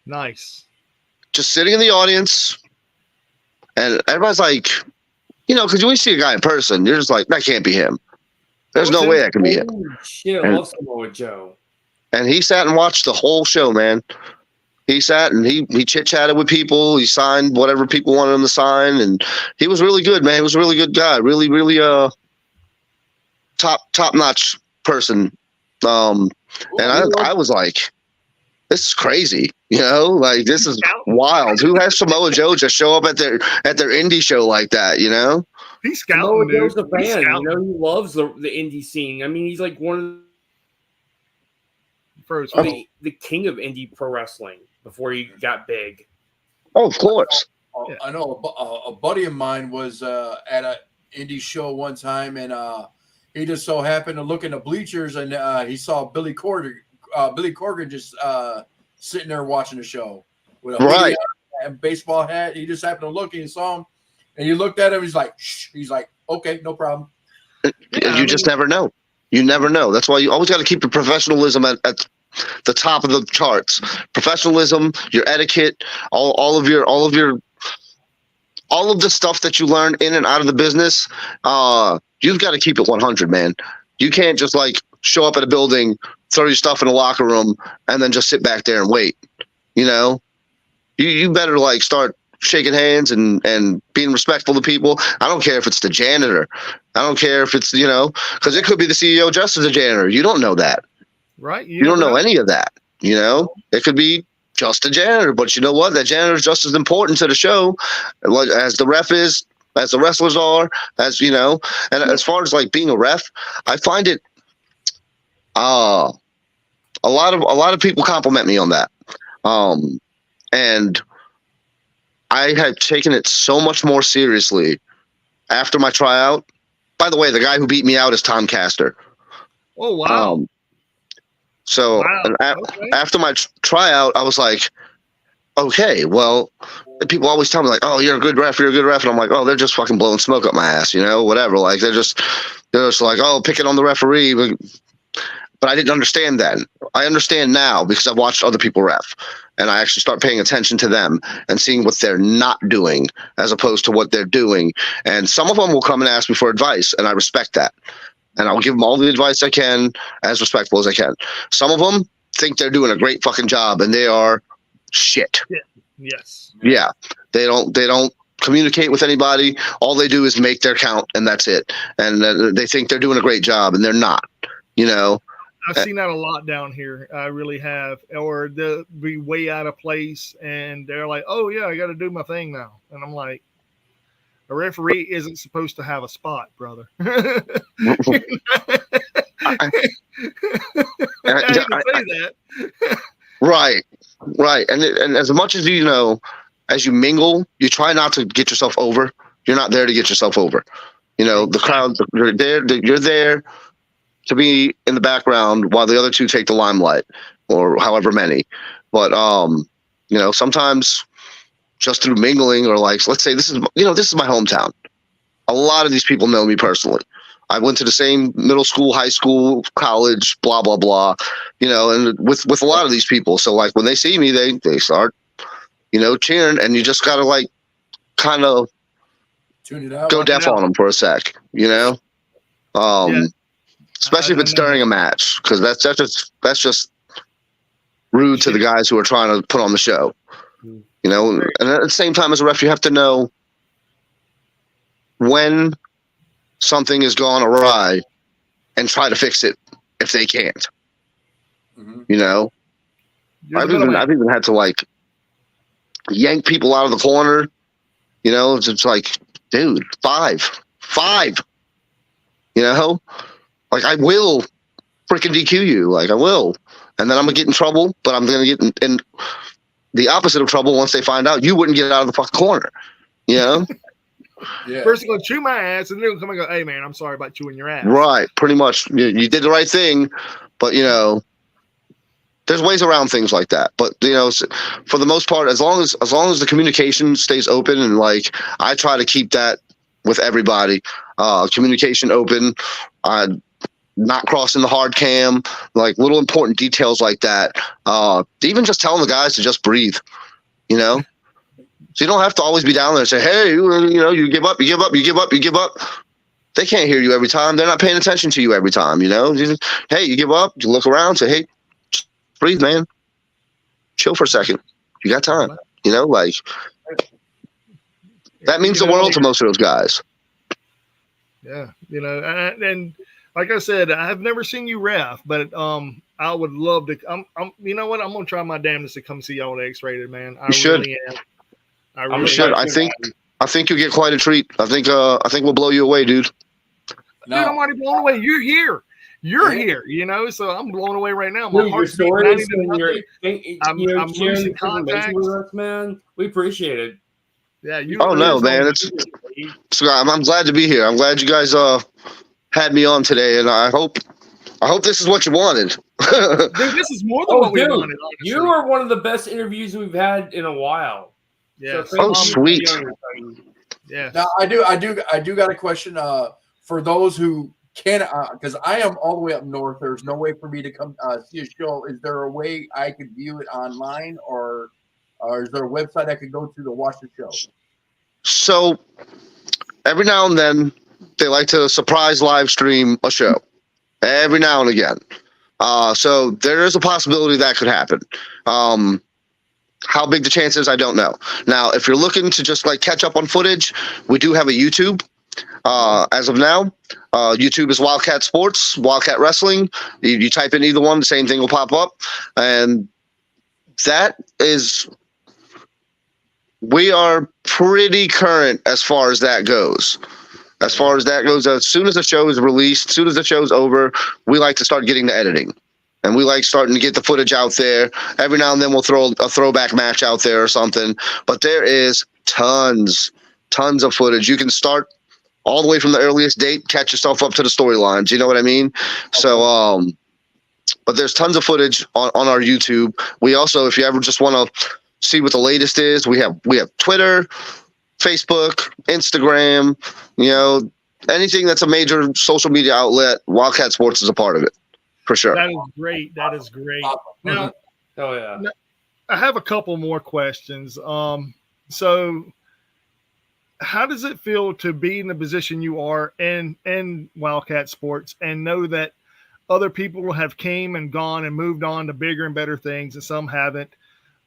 Nice. Just sitting in the audience, and everybody's like, because when you see a guy in person, you're just like, that can't be him. There's no way that can be him. Shit, I love Samoa Joe. And he sat and watched the whole show, man. He sat and he chit chatted with people. He signed whatever people wanted him to sign, and he was really good, man. He was a really good guy. Really, really top notch person. And I was like, this is crazy, like this is wild. Who has Samoa Joe just show up at their indie show like that, He's scouting, dude. Joe's a fan. He loves the indie scene. I mean, he's like one of the king of indie pro wrestling before he got big. Oh, of course. I know a buddy of mine was at an indie show one time, and he just so happened to look in the bleachers, and he saw Billy Corgan just sitting there watching the show with a hoodie and baseball hat. He just happened to look and he saw him, and he looked at him. He's like, shh. He's like, okay, no problem. You just never know. You never know. That's why you always got to keep your professionalism at the top of the charts. Professionalism, your etiquette, all of the stuff that you learn in and out of the business. You've got to keep it 100, man. You can't just like show up at a building, throw your stuff in the locker room, and then just sit back there and wait. You better like start shaking hands and being respectful to people. I don't care if it's the janitor. I don't care if it's, because it could be the CEO just as a janitor. You don't know that. Right. You don't know any of that. It could be just a janitor, but you know what? That janitor is just as important to the show as the ref is, as the wrestlers are, as and as far as like being a ref, I find it a lot of people compliment me on that. And I had taken it so much more seriously after my tryout. By the way, the guy who beat me out is Tom Castor. Oh, wow. After my tryout, I was like, okay, well, people always tell me like, oh, you're a good ref. And I'm like, oh, they're just fucking blowing smoke up my ass, whatever. Like they're just like, oh, pick it on the referee. But I didn't understand then. I understand now because I've watched other people ref, and I actually start paying attention to them and seeing what they're not doing as opposed to what they're doing. And some of them will come and ask me for advice, and I respect that. And I'll give them all the advice I can, as respectful as I can. Some of them think they're doing a great fucking job, and they are shit. Yeah. Yes. Yeah. They don't communicate with anybody. All they do is make their count, and that's it. And they think they're doing a great job, and they're not. I've seen that a lot down here. I really have. Or they'll be way out of place, and they're like, oh, yeah, I got to do my thing now. And I'm like, a referee isn't supposed to have a spot, brother. I hate to say that. Right. And as much as as you mingle, you try not to get yourself over. You're not there to get yourself over. The crowd, you're there to be in the background while the other two take the limelight, or however many. But sometimes just through mingling, or like, let's say this is my hometown. A lot of these people know me personally. I went to the same middle school, high school, college, blah, blah, blah, and with a lot of these people. So like when they see me, they start, cheering, and you just got to like kind of tune it out, go deaf on them for a sec, especially if it's during a match, because that's just rude to the guys who are trying to put on the show. And at the same time, as a ref, you have to know when something has gone awry and try to fix it if they can't. Mm-hmm. I've even had to like yank people out of the corner. It's like, dude, five. Like I will freaking DQ you. Like I will. And then I'm going to get in trouble, but I'm going to get in the opposite of trouble once they find out you wouldn't get out of the fucking corner. Yeah. First they're going to chew my ass, and then they'll come and go, hey, man, I'm sorry about chewing your ass. Right. Pretty much. You did the right thing, but, there's ways around things like that. But, for the most part, as long as the communication stays open, and like I try to keep that with everybody, communication open, not crossing the hard cam, like little important details like that. Even just telling the guys to just breathe, So you don't have to always be down there and say, hey, you give up. They can't hear you every time. They're not paying attention to you every time, Hey, you give up, you look around, say, hey, just breathe, man. Chill for a second. You got time. You know, like that means the world to most of those guys. Yeah, you know, and like I said, I've never seen you ref, but I would love to. You know what? I'm gonna try my damnedest to come see y'all at X-Rated, man. I really am. I really should. I think you'll get quite a treat. I think we'll blow you away, dude. No. Dude, I'm already blown away. You're here. You're here, you know, so I'm blown away right now. My heart's stories I'm losing contact with us, man. We appreciate it. Yeah, no, man. I'm glad to be here. I'm glad you guys had me on today, and I hope this is what you wanted. Dude, this is more than what we wanted. Honestly. You are one of the best interviews we've had in a while. Yeah. So sweet. Yeah. Now I do got a question for those who can, because I am all the way up north. There's no way for me to come see a show. Is there a way I could view it online, or is there a website I could go to watch the show? So every now and then they like to surprise live stream a show. Every now and again. So there is a possibility that could happen. How big the chance is, I don't know. Now, if you're looking to just like catch up on footage, we do have a YouTube. As of now, YouTube is Wildkat Sports, Wildkat Wrestling. You type in either one, the same thing will pop up. And that is, we are pretty current as far as that goes. As soon as the show is released, as soon as the show's over, we like to start getting the editing. And we like starting to get the footage out there. Every now and then we'll throw a throwback match out there or something. But there is tons of footage. You can start all the way from the earliest date, catch yourself up to the storylines. You know what I mean? Okay. So, but there's tons of footage on our YouTube. We also, if you ever just want to see what the latest is, we have Twitter, Facebook, Instagram, you know, anything that's a major social media outlet, Wildkat Sports is a part of it. For sure. That is great. Now, yeah. Now, I have a couple more questions. So how does it feel to be in the position you are in Wildkat Sports and know that other people have came and gone and moved on to bigger and better things and some haven't?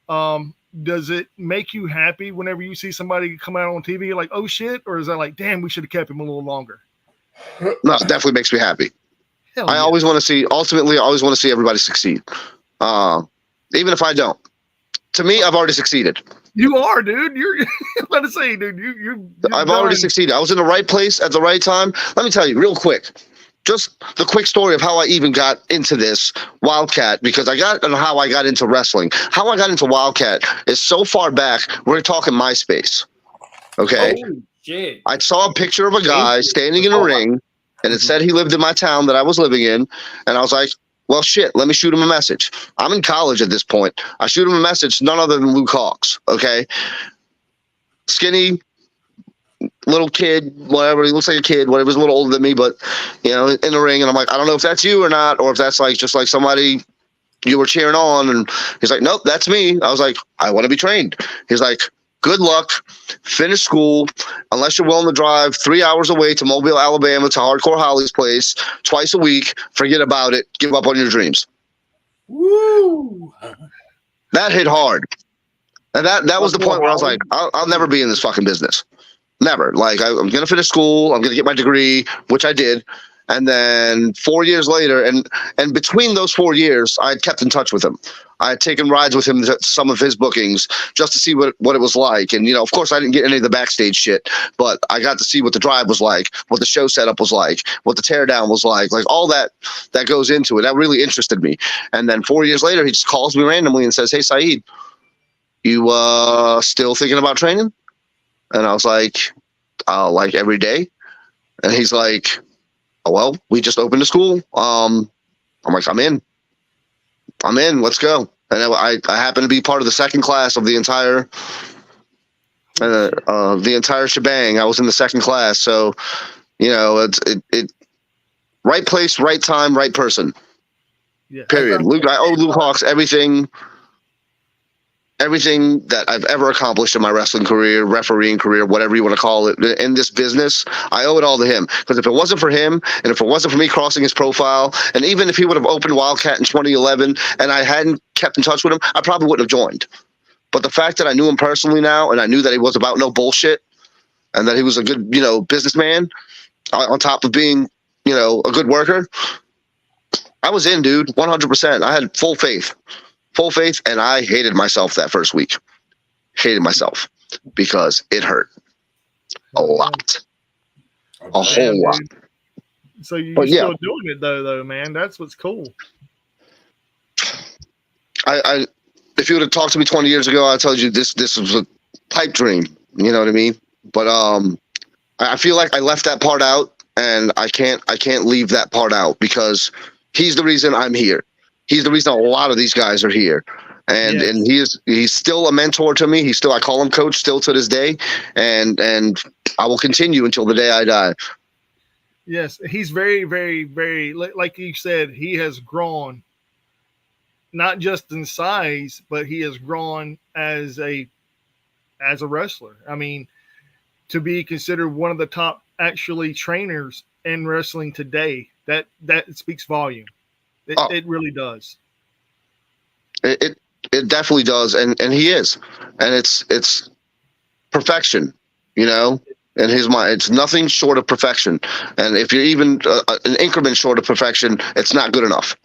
Does it make you happy whenever you see somebody come out on TV like, oh shit? Or is that like, damn, we should have kept him a little longer? No, it definitely makes me happy. I always want to see everybody succeed. Even if I don't. To me, I've already succeeded. You are, dude. You're about to say, dude, I've already succeeded. I was in the right place at the right time. Let me tell you real quick. Just the quick story of how I even got into this Wildkat, because how I got into wrestling. How I got into Wildkat is so far back, we're talking MySpace. Okay? Oh, shit. I saw a picture of a guy standing in a ring, and it said he lived in my town that I was living in, and I was like, well, shit, let me shoot him a message. I'm in college at this point. I shoot him a message, none other than Luke Hawks, okay? Skinny, little kid, whatever. He looks like a kid, whatever. He's a little older than me, but, you know, in the ring. And I'm like, I don't know if that's you or not, or if that's like just like somebody you were cheering on. And he's like, nope, that's me. I was like, I want to be trained. He's like, good luck. Finish school. Unless you're willing to drive 3 hours away to Mobile, Alabama, to Hardcore Holly's place twice a week, forget about it. Give up on your dreams. Woo! That hit hard. And that was the point where I was like, I'll never be in this fucking business. Never. Like, I'm going to finish school. I'm going to get my degree, which I did. And then 4 years later, and between those 4 years, I had kept in touch with him. I had taken rides with him to some of his bookings just to see what it was like. And, you know, of course, I didn't get any of the backstage shit, but I got to see what the drive was like, what the show setup was like, what the teardown was like all that goes into it. That really interested me. And then 4 years later, he just calls me randomly and says, hey, Saeed, you still thinking about training? And I was like every day. And he's like, oh, well, we just opened a school. I'm like, I'm in. Let's go. And I happen to be part of the second class of the entire shebang. I was in the second class. So, you know, it right place, right time, right person. Yeah. Period. I owe Luke Hawks everything that I've ever accomplished in my wrestling career, refereeing career, whatever you want to call it, in this business. I owe it all to him. Because if it wasn't for him, and if it wasn't for me crossing his profile, and even if he would have opened Wildkat in 2011 and I hadn't kept in touch with him, I probably wouldn't have joined. But the fact that I knew him personally now, and I knew that he was about no bullshit, and that he was a good, businessman, on top of being, a good worker, I was in, dude, 100%. I had full faith, and I hated myself that first week. Hated myself because it hurt a lot, a whole lot. So you're still doing it though, man. That's what's cool. I if you would have talked to me 20 years ago, I told you this was a pipe dream. You know what I mean? But I feel like I left that part out, and I can't leave that part out because he's the reason I'm here. He's the reason a lot of these guys are here. And and he's still a mentor to me. I call him coach still to this day, and I will continue until the day I die. Yes, he's very, very, very, like you said, he has grown, not just in size, but he has grown as a wrestler. I mean, to be considered one of the top actually trainers in wrestling today, that speaks volume. It really does. It definitely does, and he is, and it's perfection, in his mind. It's nothing short of perfection, and if you're even an increment short of perfection, it's not good enough.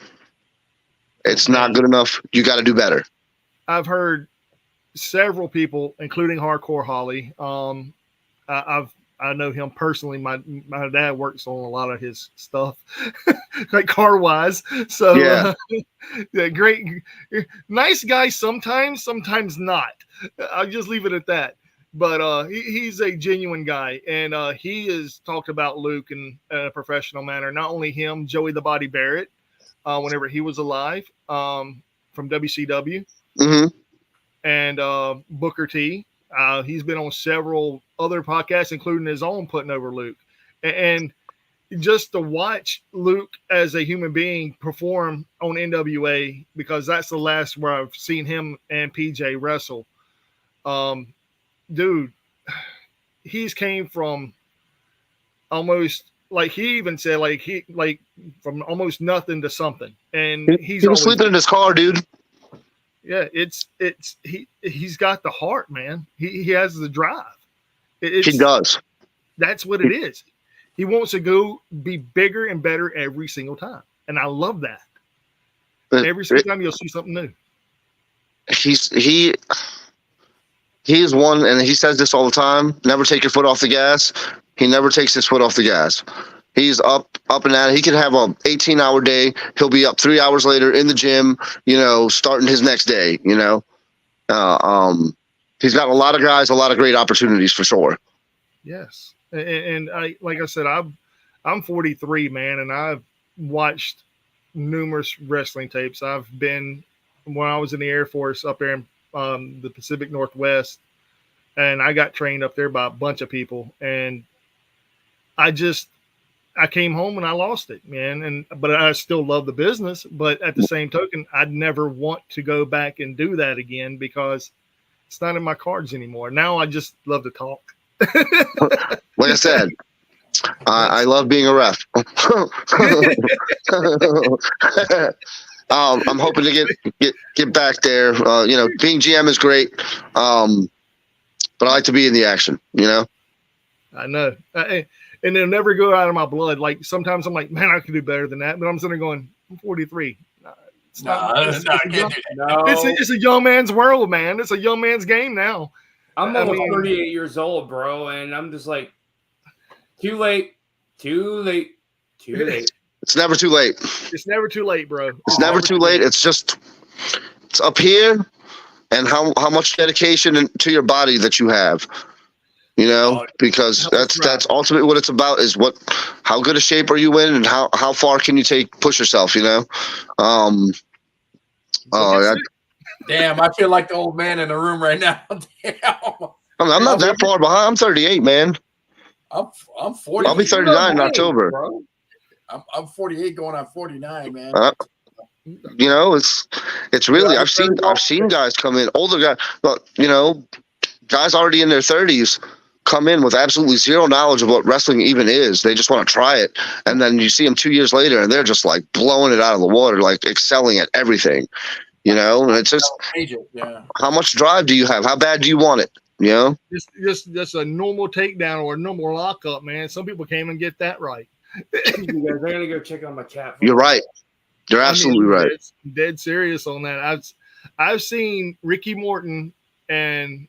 It's not good enough. You got to do better. I've heard several people, including Hardcore Holly. I know him personally. My dad works on a lot of his stuff, like car wise. So yeah, great, nice guy. Sometimes not. I'll just leave it at that. But he's a genuine guy, and he has talked about Luke in a professional manner. Not only him, Joey the Body Barrett, whenever he was alive, from WCW, and Booker T. He's been on several other podcasts, including his own, putting over Luke. And just to watch Luke as a human being perform on NWA, because that's the last where I've seen him and PJ wrestle. Dude, he's came from almost, like he even said, like from almost nothing to something. And he was sleeping in his car, dude. Yeah, he's got the heart, man. He has the drive. He does. That's what it is. He wants to go be bigger and better every single time, and I love that. Every single time you'll see something new. He is one, and he says this all the time: never take your foot off the gas. He never takes his foot off the gas. He's up and at it. He could have a 18-hour day. He'll be up 3 hours later in the gym, starting his next day, He's got a lot of guys, a lot of great opportunities for sure. Yes. And like I said, I'm 43, man, and I've watched numerous wrestling tapes. I've been, when I was in the Air Force up there in the Pacific Northwest, and I got trained up there by a bunch of people, and I came home and I lost it, man. But I still love the business. But at the same token, I'd never want to go back and do that again because it's not in my cards anymore. Now I just love to talk. Like I said, I love being a ref. I'm hoping to get back there. Being GM is great, but I like to be in the action. I know. And it'll never go out of my blood. Like sometimes I'm like, man, I could do better than that. But I'm sitting there going, I'm 43. It's a young man's world, man. It's a young man's game now. I'm almost 38 years old, bro, and I'm just like, too late. It's never too late. It's never too late, bro. It's never too late. It's up here, and how much dedication to your body that you have. Because that's ultimately what it's about, is how good a shape are you in, and how far can you push yourself, Damn, I feel like the old man in the room right now. Damn. I'm not that far behind. I'm 38, man. I'm 40. I'll be 39 in October. Bro. I'm 48 going on 49, man. It's really, I've seen guys come in, older guys, but guys already in their 30s come in with absolutely zero knowledge of what wrestling even is. They just want to try it. And then you see them 2 years later and they're just like blowing it out of the water, like excelling at everything. You know, and it's just how much drive do you have? How bad do you want it? You know, just a normal takedown or a normal lockup, man. Some people can't even get that right. You guys, I gotta go check on my cat. You're right. You're absolutely right. Dead serious on that. I've seen Ricky Morton and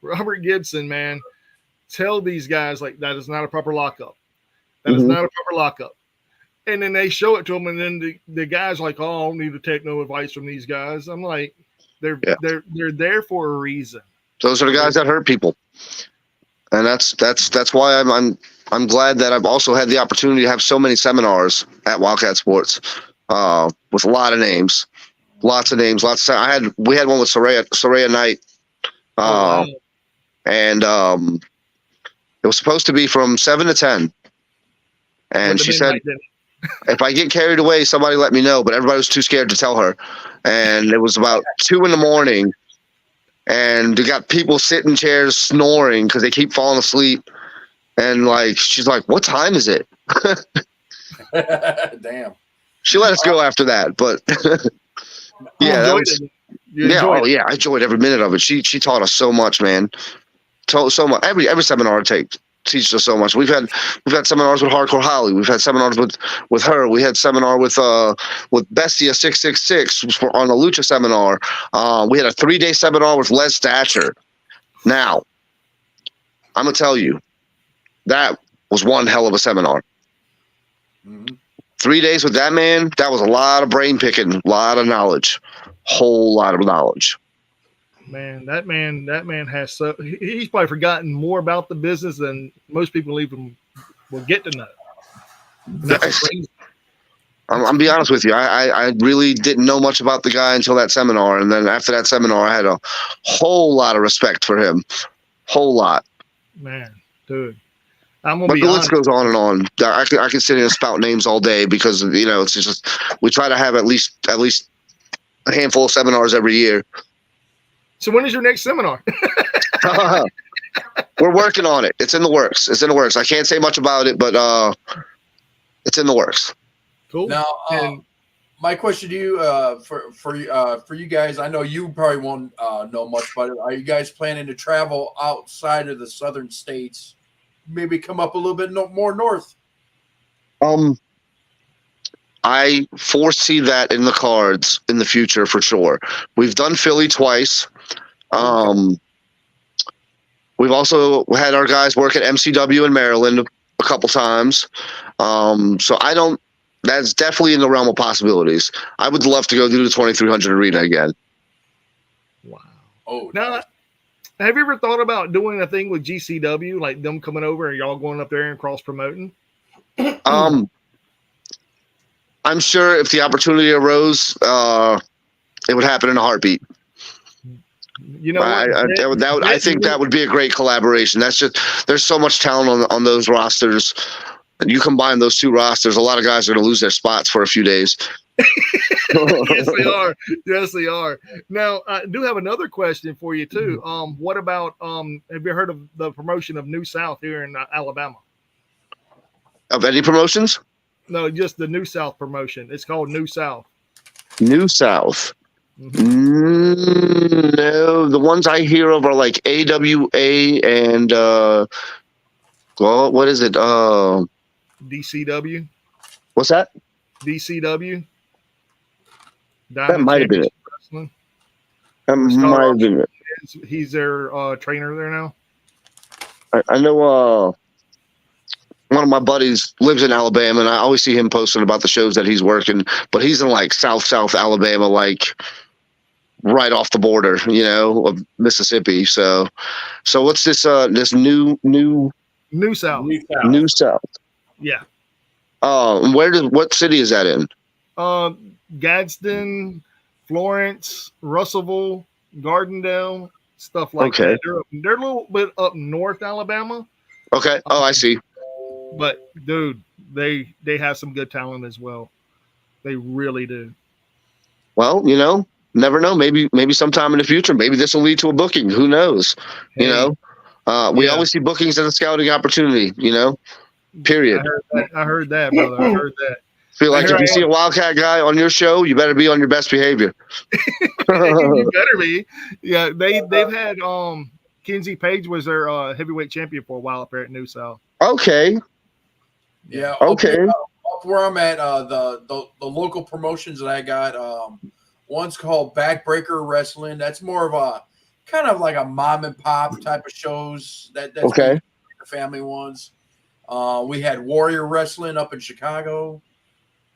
Robert Gibson, man, tell these guys like that is not a proper lockup. That is not a proper lockup. And then they show it to them, and then the guys like, oh, I don't need to take no advice from these guys. I'm like, they're there for a reason. Those are the guys that hurt people, and that's why I'm glad that I've also had the opportunity to have so many seminars at Wildkat Sports, with a lot of names, lots of names, we had one with Soraya Knight, and it was supposed to be from 7 to 10, and she said, if I get carried away, somebody let me know. But everybody was too scared to tell her. And it was about 2 a.m. and you got people sitting in chairs snoring because they keep falling asleep. And like, she's like, what time is it? Damn. She let us go after that. But yeah, I enjoyed every minute of it. She taught us so much, man. So much. Every seminar I take teaches us so much. We've had seminars with Hardcore Holly. We've had seminars with her. We had seminar with Bestia 666 on the Lucha seminar. We had a 3-day seminar with Les Thatcher. Now, I'm gonna tell you, that was one hell of a seminar. 3 days with that man, that was a lot of brain picking, a lot of knowledge, whole lot of knowledge. Man, that man has he's probably forgotten more about the business than most people even will get to know. I'm be honest with you. I really didn't know much about the guy until that seminar, and then after that seminar, I had a whole lot of respect for him. Whole lot. Man, dude. But the list goes on and on. I can sit here and spout names all day because it's just we try to have at least a handful of seminars every year. So when is your next seminar? We're working on it. It's in the works. I can't say much about it, but it's in the works. Cool. Now, my question to you, for you guys, I know you probably won't know much about it. Are you guys planning to travel outside of the southern states? Maybe come up a little bit more north? I foresee that in the cards in the future for sure. We've done Philly twice. We've also had our guys work at MCW in Maryland a couple times. So that's definitely in the realm of possibilities. I would love to go do the 2300 arena again. Wow. Oh, now, have you ever thought about doing a thing with GCW, like them coming over and y'all going up there and cross promoting? I'm sure if the opportunity arose, it would happen in a heartbeat. You know, I think that would be a great collaboration. That's just, there's so much talent on those rosters. You combine those two rosters, a lot of guys are going to lose their spots for a few days. Yes, they are. Yes, they are. Now, I do have another question for you too. What about have you heard of the promotion of New South here in Alabama? Of any promotions? No, just the New South promotion. It's called New South. New South. No, the ones I hear of are like AWA and what is it? DCW. What's that? DCW. That might have been it. That might have been it. He's their trainer there now. I know one of my buddies lives in Alabama, and I always see him posting about the shows that he's working, but he's in like South Alabama, like right off the border, of Mississippi. So what's this this New South? New South. Yeah. What city is that in? Gadsden, Florence, Russellville, Gardendale, stuff like that. They're a little bit up north Alabama. Okay. Oh, I see. But dude, they have some good talent as well. They really do. Well, never know. Maybe sometime in the future, maybe this will lead to a booking. Who knows? Hey, we always see bookings as a scouting opportunity. Period. I heard that, brother. I heard that. Feel like Here if you I see a Wildcat guy on your show, you better be on your best behavior. You better be. Yeah, they've had Kenzie Page was their heavyweight champion for a while up here at New South. Okay. Yeah. Okay. Up where I'm at, the local promotions that I got, one's called Backbreaker Wrestling. That's more of a kind of like a mom and pop type of shows. That's Okay. the family ones. We had Warrior Wrestling up in Chicago.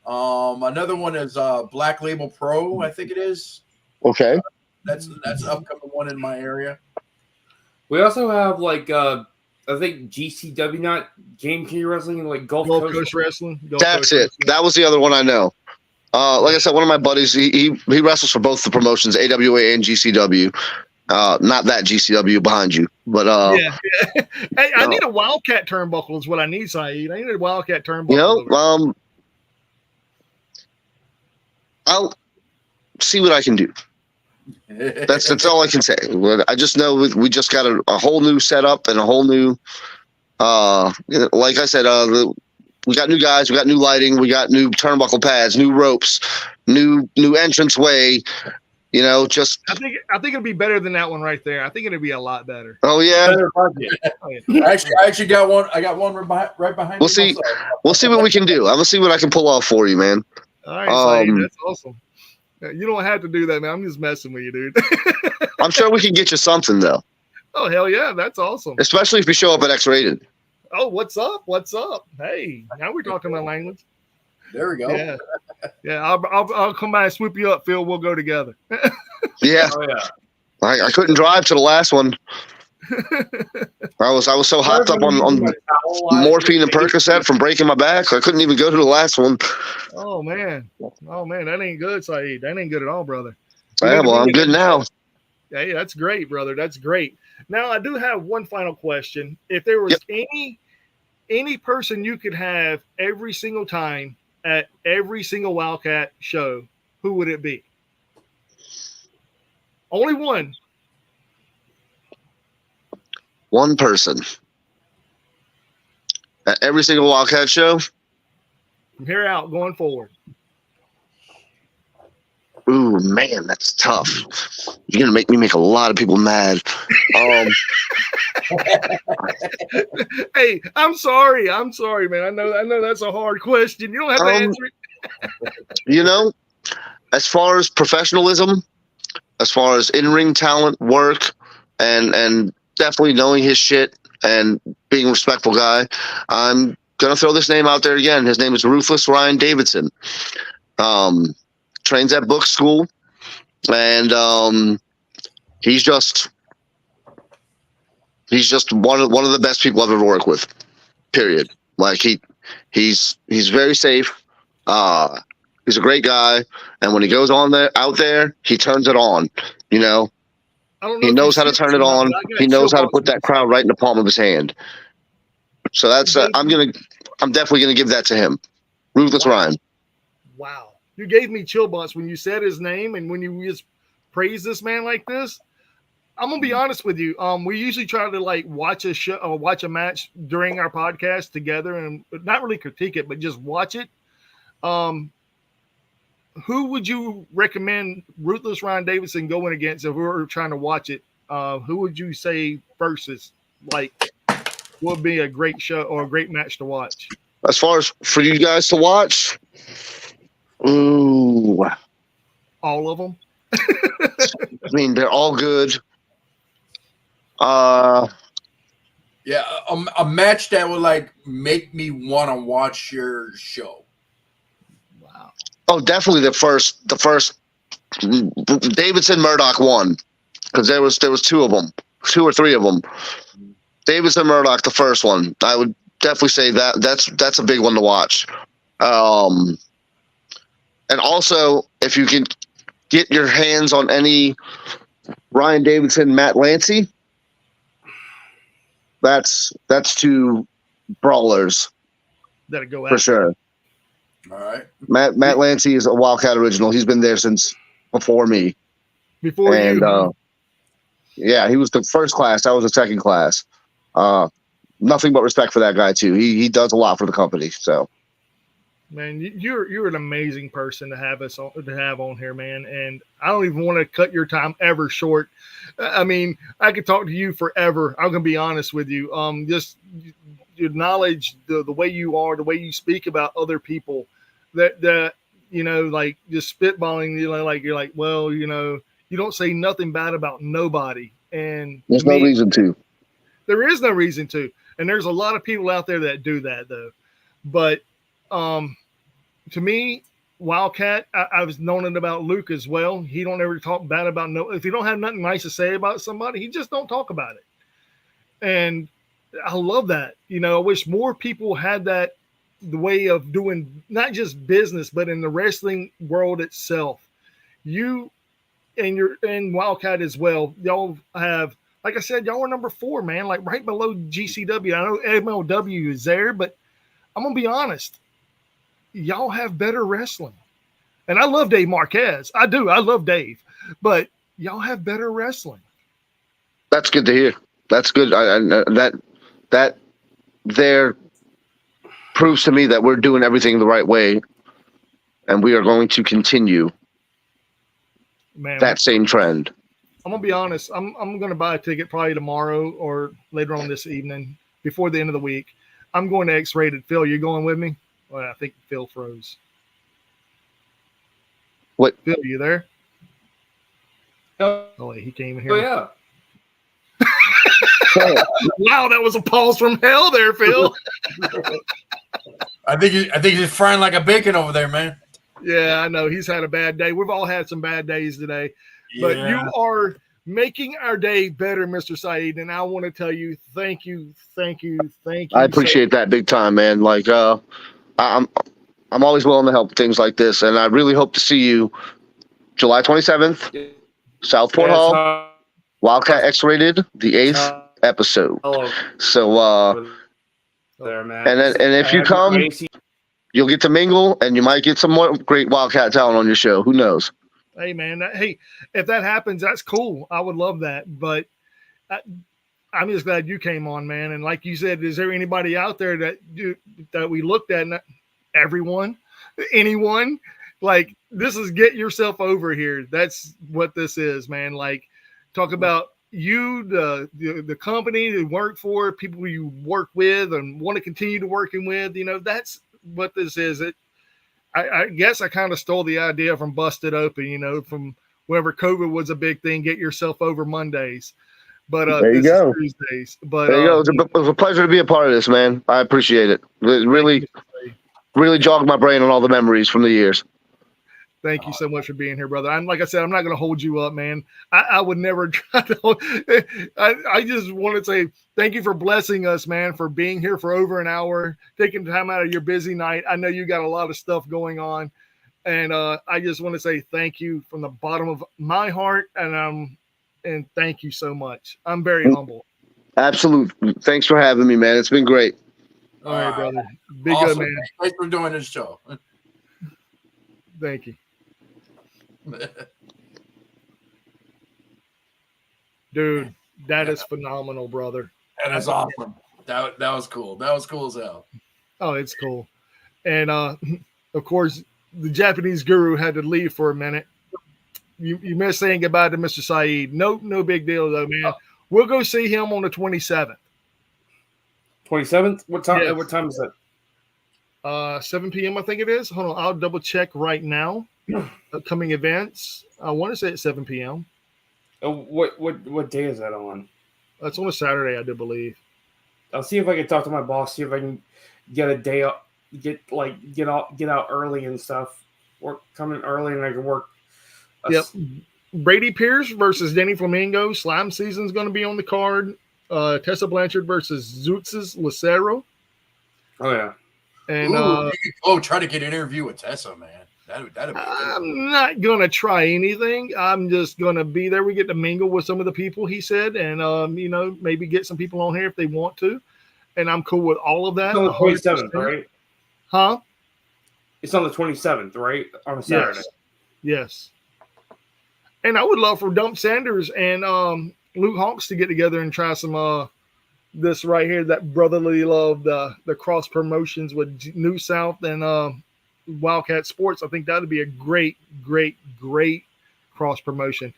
Another one is Black Label Pro, I think it is. Okay. That's an upcoming one in my area. We also have like I think GCW, not Game King Wrestling, like Gulf Coast Wrestling. That's it. That was the other one I know. Like I said, one of my buddies, he wrestles for both the promotions, AWA and GCW. Not that GCW behind you, but yeah. Hey, I need a Wildcat turnbuckle is what I need, Saeed. I need a Wildcat turnbuckle. You know, I'll see what I can do. That's all I can say. I just know we just got a whole new setup and a whole new, like I said, we got new guys, we got new lighting, we got new turnbuckle pads, new ropes, new entrance way. You know, just I think it'll be better than that one right there. I think it'll be a lot better. Oh yeah. I actually got one. I got one right behind. We'll see. We'll see what we can do. I'm gonna see what I can pull off for you, man. All right, Saeed, that's awesome. You don't have to do that, man. I'm just messing with you, dude. I'm sure we can get you something though. Oh hell yeah, that's awesome. Especially if you show up at X-Rated. Oh, what's up? What's up? Hey, now we're talking my language. There we go. Yeah. I'll come by and swoop you up, Phil. We'll go together. Yeah. Oh yeah. I couldn't drive to the last one. I was so hopped up on morphine and Percocet from breaking my back, I couldn't even go to the last one. Oh man, that ain't good, Saeed. That ain't good at all, brother. Yeah, well, I'm good now. Hey, that's great, brother. That's great. Now I do have one final question. If there was any person you could have every single time at every single Wildcat show, who would it be? Only one. One person at every single Wildcat show. From here out, going forward. Ooh, man, that's tough. You're gonna make me make a lot of people mad. Hey, I'm sorry, man. I know that's a hard question. You don't have to answer it. You know, as far as professionalism, as far as in-ring talent, work, and definitely knowing his shit and being a respectful guy, I'm gonna throw this name out there again. His name is Ruthless Ryan Davidson. Trains at Book School, and he's just one of the best people I've ever worked with. Period. Like he's very safe. He's a great guy, and when he goes out there, he turns it on. You know, he knows how to turn it on. He knows how to put that crowd right in the palm of his hand. So that's I'm definitely gonna give that to him, Ruthless Ryan. Wow. You gave me chill bumps when you said his name and when you just praise this man like this. I'm gonna be honest with you. We usually try to like watch a show or watch a match during our podcast together and not really critique it, but just watch it. Who would you recommend Ruthless Ryan Davidson going against if we were trying to watch it? Who would you say versus like would be a great show or a great match to watch? As far as for you guys to watch. Ooh. All of them? I mean, they're all good. Yeah, a match that would like make me want to watch your show. Wow. Oh, definitely the first Davidson Murdoch won because there was two of them, 2 or 3 of them. Davidson Murdoch, the first one. I would definitely say that's a big one to watch. And also, if you can get your hands on any Ryan Davidson, Matt Lancey, that's 2 brawlers That'll go for sure. All right. Matt Lancey is a Wildcat original. He's been there since before me. Before you. Yeah, he was the first class. I was the second class. Nothing but respect for that guy too. He does a lot for the company. So. Man, you're an amazing person to have on here, man. And I don't even want to cut your time ever short. I mean, I could talk to you forever. I'm gonna be honest with you. Just your knowledge, the way you are, the way you speak about other people, that like just spitballing. Like you're like, well, you don't say nothing bad about nobody. And there's no reason to. There is no reason to. And there's a lot of people out there that do that though. But to me, Wildkat, I was knowing it about Luke as well. He don't ever talk bad about if he don't have nothing nice to say about somebody, he just don't talk about it. And I love that. I wish more people had that, the way of doing not just business, but in the wrestling world itself. You and Wildkat as well. Y'all have, like I said, y'all are number 4, man, like right below GCW. I know MLW is there, but I'm gonna be honest. Y'all have better wrestling. And I love Dave Marquez. I do. I love Dave. But y'all have better wrestling. That's good to hear. That's good. That there proves to me that we're doing everything the right way, and we are going to continue that same trend. I'm gonna be honest. I'm gonna buy a ticket probably tomorrow or later on this evening before the end of the week. I'm going to X-Rated. Phil, you going with me? Well, I think Phil froze. What? Phil, you there? Oh, wait, he came in here. Oh, yeah. Wow, that was a pause from hell there, Phil. I think he's frying like a bacon over there, man. Yeah, I know. He's had a bad day. We've all had some bad days today. Yeah. But you are making our day better, Mr. Saeed. And I want to tell you, thank you. I appreciate that big time, man. Like, I'm always willing to help things like this, and I really hope to see you July 27th, Southport Hall, Wildkat X-Rated, the 8th episode. So, there, man. And if you come, you'll get to mingle, and you might get some more great Wildkat talent on your show. Who knows? Hey, man. Hey, if that happens, that's cool. I would love that. But I'm just glad you came on, man. And like you said, is there anybody out there that we looked at? Everyone, anyone? Like, this is get yourself over here. That's what this is, man. Like, talk about you, the company you work for, people you work with and want to continue to working with. That's what this is. I guess I kind of stole the idea from Busted Open, from whenever COVID was a big thing, get yourself over Mondays. But there you go. Tuesdays. But there you go. It was a pleasure to be a part of this, man. I appreciate it. It really jogged my brain on all the memories from the years. Thank you so much for being here, brother. Like I said, I'm not going to hold you up, man. I would never try to. I just want to say thank you for blessing us, man, for being here for over an hour, taking time out of your busy night. I know you got a lot of stuff going on, and I just want to say thank you from the bottom of my heart, and thank you so much. I'm very humble. Absolutely. Thanks for having me, man. It's been great. All right, brother. Be awesome, good, man. Thanks for doing this show. Thank you. Dude, that is phenomenal, brother. That is awesome. That was cool. That was cool as hell. Oh, it's cool. And of course, the Japanese guru had to leave for a minute. You missed saying goodbye to Mr. Saeed. No big deal though, man. We'll go see him on the 27th. 27th? What time? Yes. What time is that? 7 p.m. I think it is. Hold on, I'll double check right now. Upcoming events. I want to say it's 7 p.m. What day is that on? That's on a Saturday, I do believe. I'll see if I can talk to my boss. See if I can get a day up. Get out early and stuff. Work coming early, and I can work. Yep. Brady Pierce versus Danny Flamingo. Slime season's going to be on the card. Tessa Blanchard versus Zeux's Lucero. Oh yeah. And try to get an interview with Tessa, man. That'd be I'm not gonna try anything. I'm just gonna be there. We get to mingle with some of the people, he said, and maybe get some people on here if they want to. And I'm cool with all of that. It's on the 27th, right? Huh? It's on the 27th, right? On a Saturday. Yes. And I would love for Dump Sanders and Luke Hawks to get together and try some this right here, that brotherly love, the cross promotions with New South and Wildkat Sports. I think that would be a great cross promotion.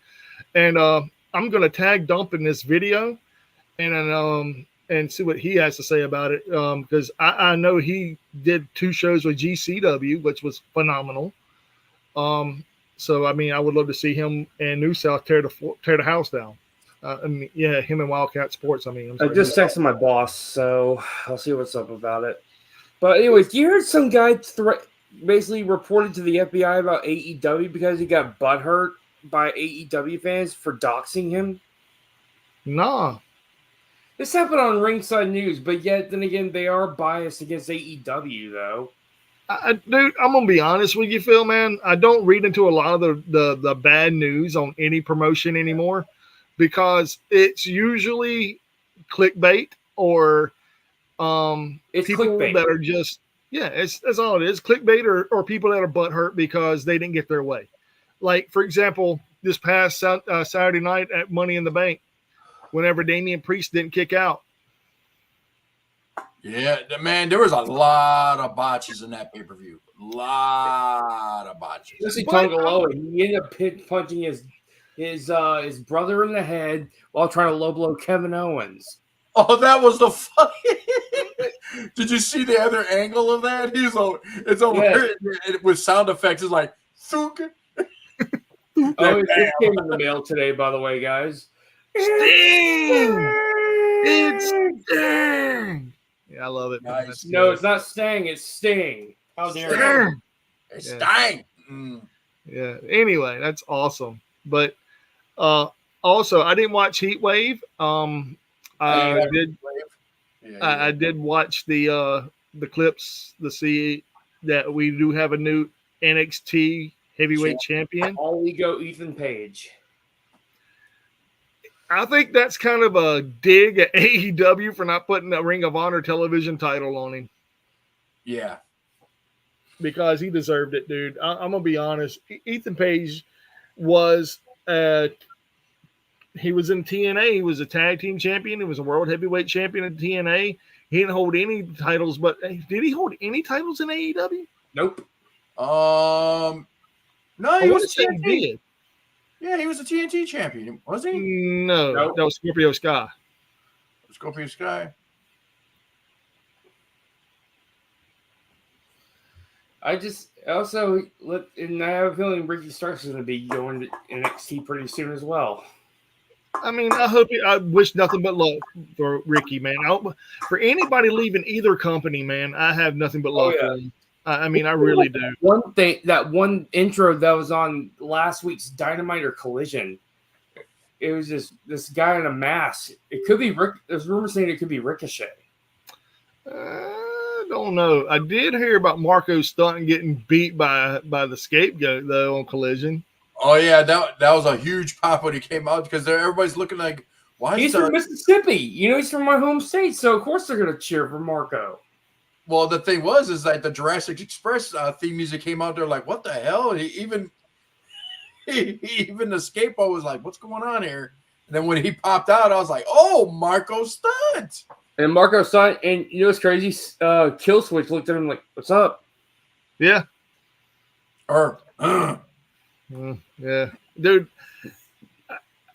And I'm going to tag Dump in this video and see what he has to say about it, because I know he did 2 shows with GCW, which was phenomenal. So I mean, I would love to see him and New South tear the house down. I mean, yeah, him and Wildkat Sports. I mean, I just texted my boss, so I'll see what's up about it. But anyways, you heard some guy basically reported to the FBI about AEW because he got butthurt by AEW fans for doxing him? Nah. This happened on Ringside News, but yet then again, they are biased against AEW, though. Dude, I'm gonna be honest with you, Phil, man. I don't read into a lot of the bad news on any promotion anymore because it's usually clickbait or It's people clickbait. that are just that's all it is. Clickbait or people that are butthurt because they didn't get their way. Like, for example, this past Saturday night at Money in the Bank, whenever Damian Priest didn't kick out. Yeah, man, there was a lot of botches in that pay-per-view. Lot of botches. Especially Tonga Loa. He ended up punching his brother in the head while trying to low blow Kevin Owens. Oh, that was the funny. Did you see the other angle of that? It's over here with sound effects. It's like, Thunk. Oh, it came in the mail today, by the way, guys. Sting! It's Sting! Yeah, I love it. Nice. No, it's not Sting. It's Sting. How dare you? It's Sting. Mm. Yeah. Anyway, that's awesome. But also, I didn't watch Heat Wave. I did watch the clips to see that we do have a new NXT heavyweight champion. All ego Ethan Page. I think that's kind of a dig at AEW for not putting a Ring of Honor television title on him. Yeah. Because he deserved it, dude. I'm going to be honest. Ethan Page was he was in TNA. He was a tag team champion. He was a world heavyweight champion in TNA. He didn't hold any titles, but did he hold any titles in AEW? Nope. No, he was a TNT. He did. Yeah, he was a TNT champion, was he? No, nope. That was Scorpio Sky. Scorpio Sky. I have a feeling Ricky Starks is going to be going to NXT pretty soon as well. I mean, I wish nothing but luck for Ricky, man. For anybody leaving either company, man, I have nothing but luck for him. I mean, I really do. One intro that was on last week's Dynamite or Collision, it was this guy in a mask. It could be there's rumors saying it could be Ricochet. I don't know. I did hear about Marco Stunt getting beat by the Scapegoat though on Collision. Oh yeah, that was a huge pop when he came out because everybody's looking like, why? He's from Mississippi. He's from my home state, so of course they're gonna cheer for Marco. Well, the thing is like the Jurassic Express theme music came out there, like, what the hell? Even the Scapegoat was like, what's going on here? And then when he popped out, I was like, oh, Marco Stunt. And Marco Stunt, and you know what's crazy? Kill Switch looked at him like, what's up? Yeah. Yeah, dude.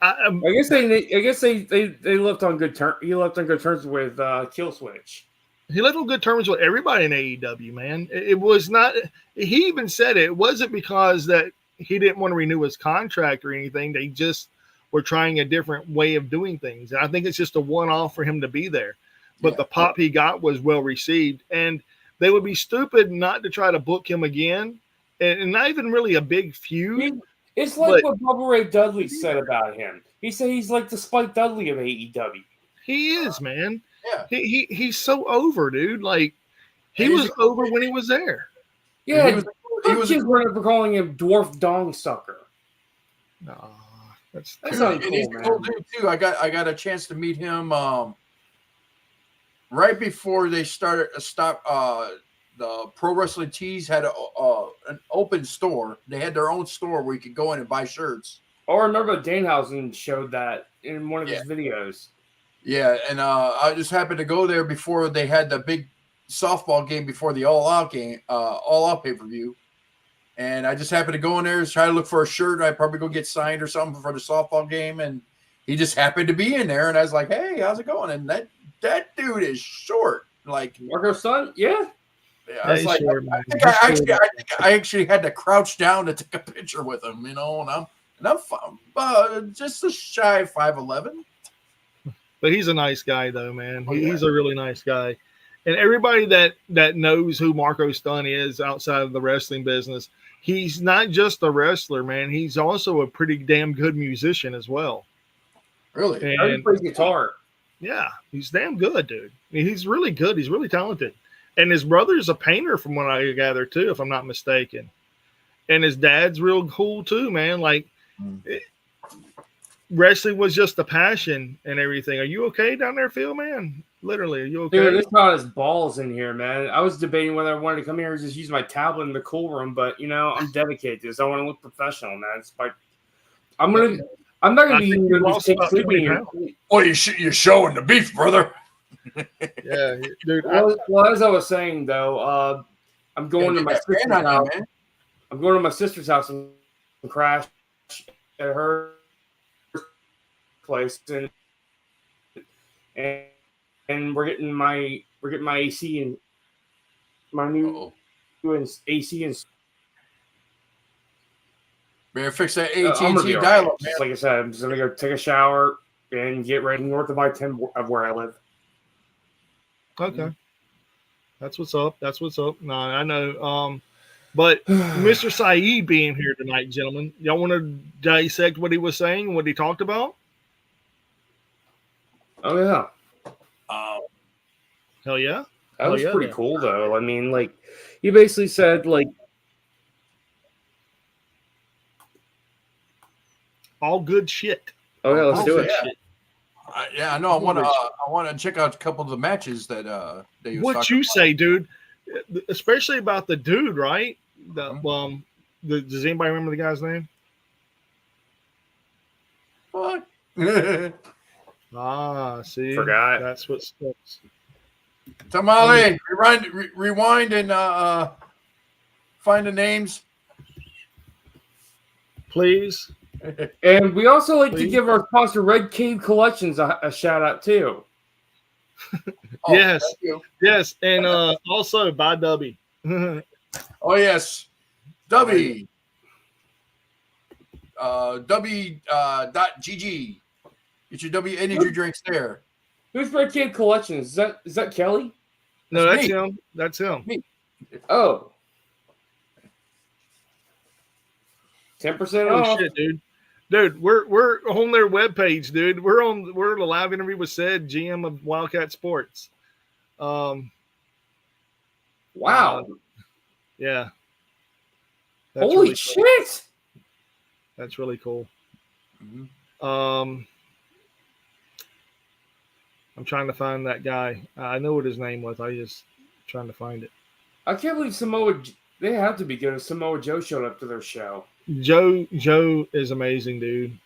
I guess they left on good terms. He left on good terms with Kill Switch. He left on good terms with everybody in AEW, man. It was not. He even said it wasn't because that he didn't want to renew his contract or anything. They just were trying a different way of doing things. And I think it's just a one-off for him to be there. But the pop he got was well received, and they would be stupid not to try to book him again. And not even really a big feud. It's like what Bubba Ray Dudley said about him. He said he's like the Spike Dudley of AEW. He is, man. Yeah. He's so over, dude. Like he was over when he was there. Yeah, he was for calling him Dwarf Dong Sucker. No, that's not cool, he's man. cool dude too. I got a chance to meet him right before they started the Pro Wrestling Tees had an open store. They had their own store where you could go in and buy shirts. Oh, I remember Danhausen showed that in one of his videos. Yeah, and I just happened to go there before they had the big softball game before the All Out game, All Out pay-per-view. And I just happened to go in there, try to look for a shirt. I'd probably go get signed or something for the softball game. And he just happened to be in there. And I was like, hey, how's it going? And that dude is short. Like Marco's son? Yeah. I was like, short, I think I actually had to crouch down to take a picture with him, and I'm just a shy 5'11". But he's a nice guy, though, man. He's a really nice guy. And everybody that knows who Marco Stunt is outside of the wrestling business, he's not just a wrestler, man. He's also a pretty damn good musician as well. Really? And he plays guitar. Yeah, he's damn good, dude. I mean, he's really good. He's really talented. And his brother's a painter, from what I gather, too, if I'm not mistaken. And his dad's real cool, too, man. Like, wrestling was just a passion and everything. Are you okay down there, Phil, man? Literally, are you okay? Dude, it's not his balls in here, man. I was debating whether I wanted to come here and just use my tablet in the cool room, but, I'm dedicated to this. I want to look professional, man. It's like, I'm not going to be take sleeping here. Well, you're showing the beef, brother. Yeah, dude. Well, as I was saying, though, I'm going to my sister's house. I'm going to my sister's house and crash at her place, and we're getting my AC and my new AC and. Better fix that AT&T dial-up, man. Like I said, I'm just gonna go take a shower and get ready north of I-10 of where I live. Okay. That's what's up. No, I know. But Mr. Saeed being here tonight, gentlemen, y'all want to dissect what he was saying and what he talked about? Oh, yeah. Hell yeah. That was pretty cool, though. I mean, like, he basically said, like, all good shit. Oh, yeah, let's do it. I know. I want to check out a couple of the matches that he was what you about. Say, dude, especially about the dude, right? Does anybody remember the guy's name? What? See, forgot. That's what sticks. Tamale, rewind and find the names, please. And we also like to give our sponsor Red Cave Collections a shout out too. Yes, and also by Dubby. Oh yes, Dubby. Dubby.gg. Get your W energy drinks there. Who's Red Cave Collections? Is that Kelly? No, that's him. That's him. Me. Oh. 10% off. Shit, dude. Dude, we're on their webpage, dude. We're in a live interview with Sid, GM of Wildkat Sports. Wow. Yeah. Holy really shit. Cool. That's really cool. Mm-hmm. I'm trying to find that guy. I know what his name was. I just trying to find it. I can't believe they have to be good if Samoa Joe showed up to their show. Joe is amazing, dude.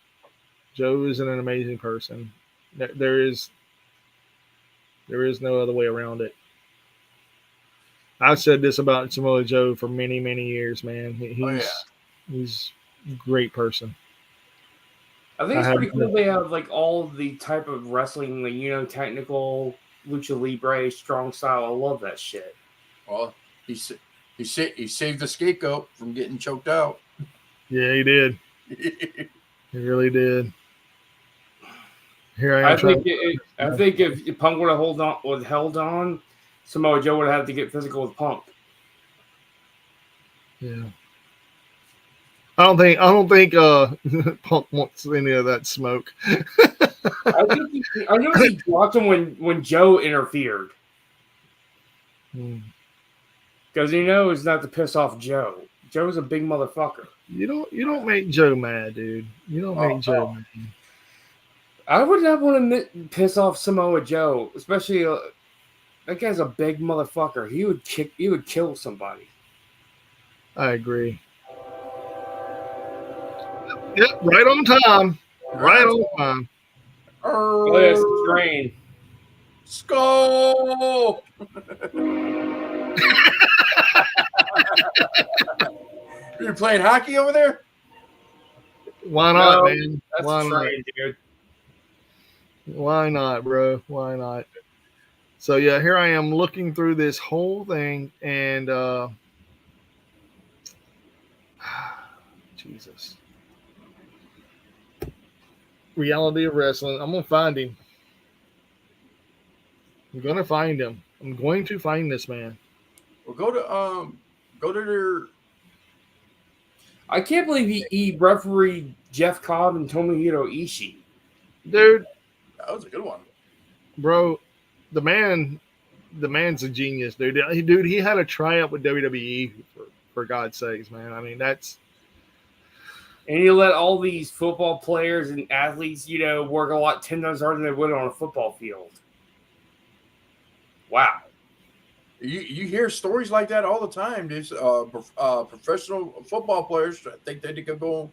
Joe is an amazing person. There is no other way around it. I've said this about Samoa Joe for many, many years, man. He's a great person. I think it's pretty cool they have like all the type of wrestling, like, technical, lucha libre, strong style. I love that shit. Well, he saved the scapegoat from getting choked out. Yeah, he did. He really did. Here I am. I think if Punk would have held on, Samoa Joe would have had to get physical with Punk. Yeah. I don't think Punk wants any of that smoke. I know he dropped him when Joe interfered. Because he knows not to piss off Joe. Joe's a big motherfucker. You don't make Joe mad, dude. You don't make Joe mad. I would not want to piss off Samoa Joe, especially that guy's a big motherfucker. He would kill somebody. I agree. Yep, right on time. Right on time. Oh, yes, train. Skull. You're playing hockey over there? Why not, No, man? That's Why a not? train, dude. Why not, bro? Why not? So yeah, here I am looking through this whole thing, and Jesus, reality of wrestling. I'm gonna find him. I'm gonna find him. I'm going to find this man. Well, go to their. I can't believe he refereed Jeff Cobb and Tomohiro Ishii. Dude, That was a good one. bro, the man's a genius, dude. He had a tryout with WWE for God's sakes, man. I mean, that's And he let all these football players and athletes, work a lot 10 times harder than they would on a football field. Wow. You hear stories like that all the time. These professional football players think they could go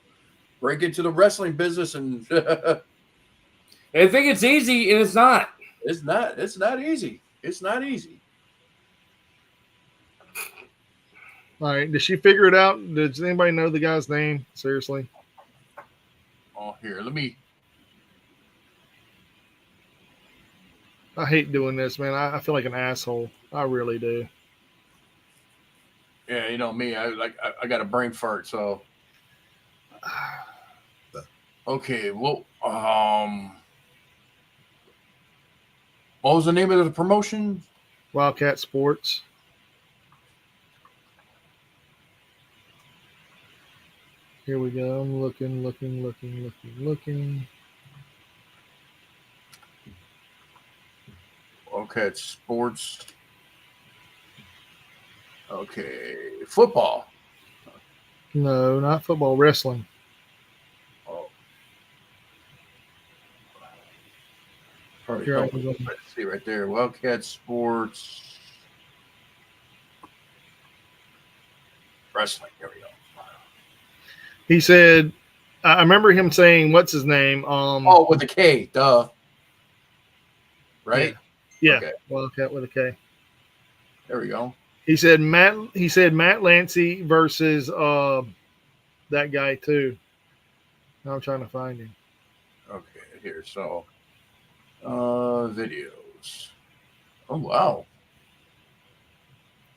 break into the wrestling business, and They think it's easy, and it's not. it's not. It's not easy. It's not easy. all right. Did she figure it out? Does anybody know the guy's name? Seriously. Oh, here, let me. I hate doing this, man. I feel like an asshole. I really do. Yeah, you know me. I got a brain fart. So okay. Well, what was the name of the promotion? Wildkat Sports. Here we go. I'm looking. Okay, it's sports. Okay, football. No, not football. Wrestling. Oh, probably Here I help. go. Let's see right there. Wildcat Sports. Wrestling. Here we go. He said, I remember him saying, "What's his name?" Oh, with a K. Duh. Right. Yeah, Okay. Wildcat with a K. There we go. He said Matt Lancey versus that guy too. Now I'm trying to find him. Okay, here. So, videos. Oh wow.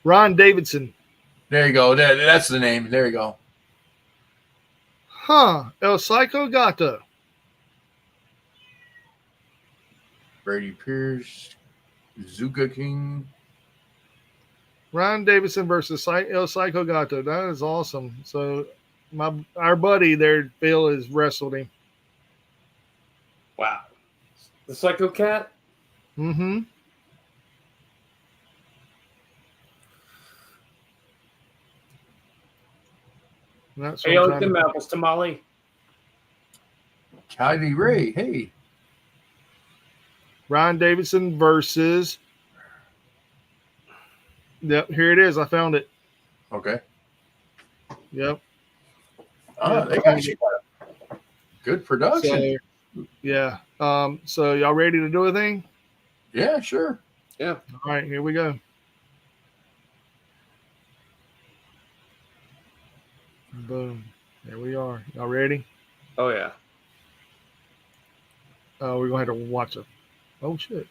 Ron Davidson. There you go. That's the name. There you go. Huh. El Psycho Gato. Brady Pierce, Zuka King. Ron Davidson versus El Psycho Gato. That is awesome. So our buddy there, Phil, has wrestled him. Wow. The Psycho Cat? Mm-hmm. That's Hey, like them apples, tamale. Kylie Ray. Hey. Ron Davidson versus. Yep, here it is. I found it. Okay. Yep. They got good production. So, yeah. So y'all ready to do a thing? Yeah, sure. Yeah. All right, here we go. Boom. There we are. Y'all ready? Oh, yeah. We're going to have to watch it. Oh, shit.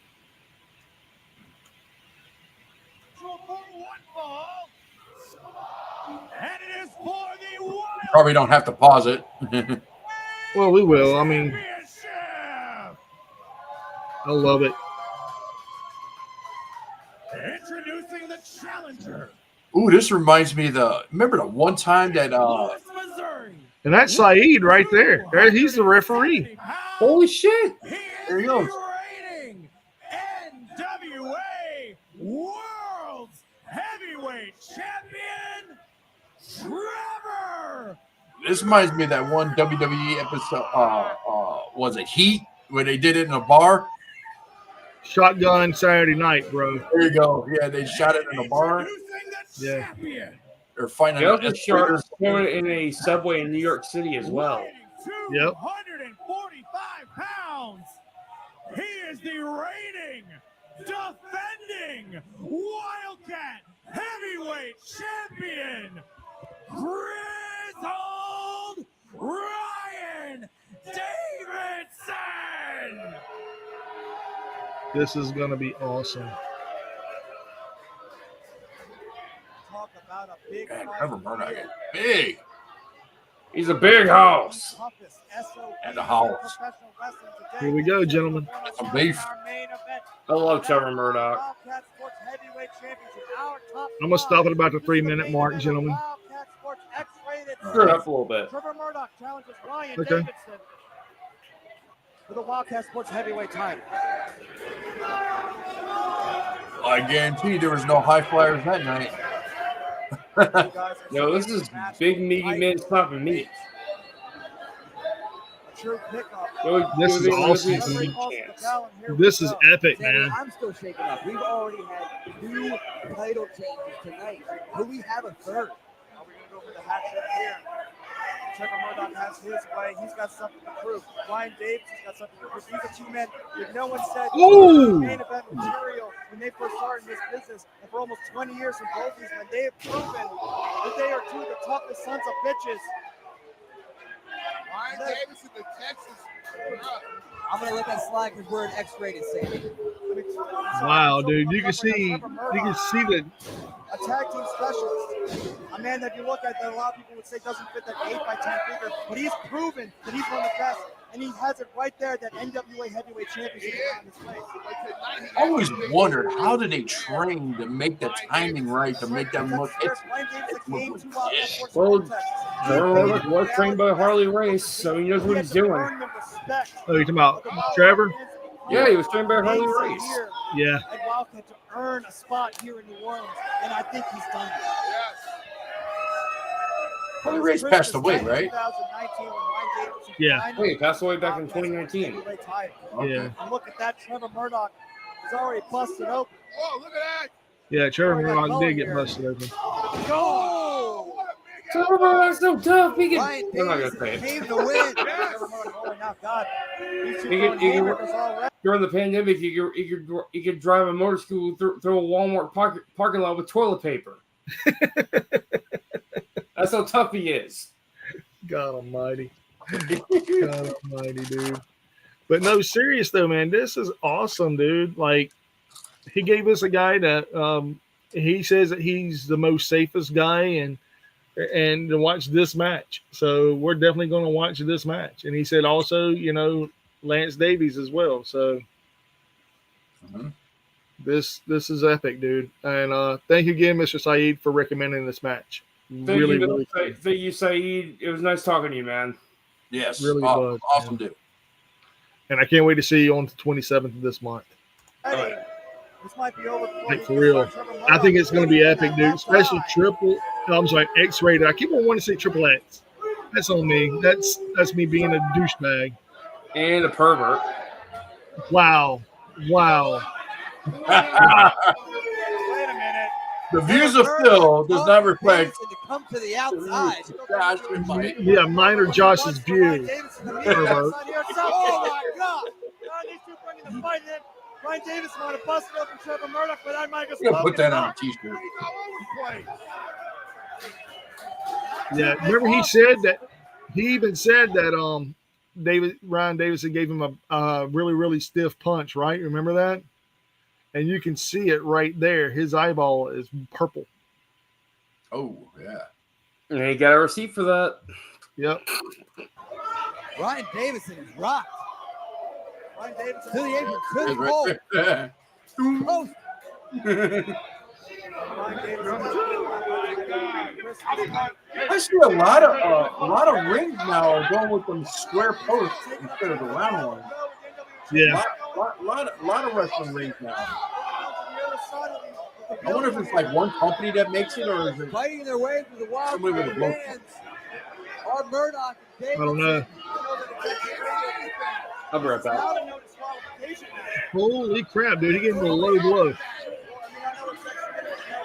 Probably don't have to pause it. Well, we will. I mean, I love it. Introducing the challenger. Ooh, this reminds me of remember the one time that And that's Saeed right there. He's the referee. Holy shit. There he goes. Reigning NWA World's Heavyweight Champion, Trevor. This reminds me of that one WWE episode. Was it Heat where they did it in a bar? Shotgun Saturday night, bro. There you go. Yeah, they shot it in a bar. Yeah. They're fighting. They also shot in a subway in New York City as well. Yep. 245 pounds. He is the reigning This is going to be awesome. Talk about a big Man, fight Trevor Murdoch here. is big. He's a big house. Toughest SOB And the house. professional wrestling today. Here we go, gentlemen. Some beef. Our main event. I love Trevor Murdoch. Wildkat Sports Heavyweight Championship. Our top I'm going to stop at about the This is the 3-minute main mark, event of gentlemen. Wildkat Sports X-rated Screw it up a little bit. Trevor Murdoch challenges Ryan Okay. Davidson for the Wildkat Sports Heavyweight title. I guarantee there was no high flyers that night. Yo, this is big meaty men stopping meat. True pickup. This is awesome. This is epic, Sammy, man. I'm still shaken up. We've already had 2 title changes tonight. Do we have a third? Are we going to go for the hat trick here? Trevor Murdoch has his way. He's got something to prove. Ryan Davis has got something to prove. These are 2 men that no one said Ooh. main event material when they first started in this business. And for almost 20 years from both these men, they have proven that they are 2 of the toughest sons of bitches. Ryan Davis in the Texas. I'm gonna let that slide because we're an X-rated, Sammy. Wow, dude. You can see the a tag team specialist, a man that you look at that a lot of people would say doesn't fit that 8x10 figure, but he's proven that he's one of the best, and he has it right there, that NWA Heavyweight Championship on his face. I always wondered, how did they train to make the timing right, to make that look? Ryan Davis came to Wildkat Sports Well, Texas. Trevor Murdoch was trained by Harley Race, so he knows what he's doing. Oh, you're talking about Trevor? Yeah, he was trained by Harley Race. Yeah. At Wildkat to earn a spot here in New Orleans, and I think he's done it. Harley Race passed away, right? 2019 when Ryan Davis Yeah. Wait, he passed away back in 2019. Yeah. And look at that, Trevor Murdoch is already busted open. Whoa, look at that. Yeah, Trevor Murdoch did get busted open. Go! Trevor Murdoch's so tough. He can. Ryan We're not Davis gonna say it. came to win. Trevor Murdoch rolling out, God. These two He could- he could- haymakers already. During the pandemic, you could drive a motorcycle through a Walmart parking lot with toilet paper. That's how tough he is. God almighty. God almighty, dude. But no, serious though, man. This is awesome, dude. Like, he gave us a guy that he says that he's the most safest guy and to watch this match. So we're definitely going to watch this match. And he said also, you know, Lance Davies as well. So this is epic, dude. And thank you again, Mr. Saeed, for recommending this match. Thank you, Saeed. It was nice talking to you, man. Yes. Really was, awesome, dude. And I can't wait to see you on the 27th of this month. Hey, this might be over before Like, you for can real. start Trevor I think it's going to be Murdoch. epic, dude. Especially X-rated. I keep on wanting to say triple X. That's on me. That's me being a douchebag. And a pervert. Wow. Wait a minute. The views of Phil does not reflect. To come to the outside. Josh and Mike. Yeah, mine are Josh's views. Oh Pervert. my God! These two bringing the fight in. Ryan Davis want to bust it open Trevor Murdoch, but I might just I'm gonna put that on a t-shirt. Yeah, remember he said that he even said that Ryan Davidson gave him a really, really stiff punch, right? Remember that? And you can see it right there. His eyeball is purple. Oh, yeah. And he got a receipt for that. Yep. Ryan Davison is rocked. Ryan Davis To the apron, to the Right pole. there. Post. I see a lot of rings now going with them square posts instead of the round ones. Yeah. Lot of wrestling rings now. I wonder if it's like one company that makes it, or is it Fighting their way through the wild somebody with a blow? fans. Are Murdoch and Davidson. I don't know. I'll be right back. Holy crap, dude. He gave him a low blow.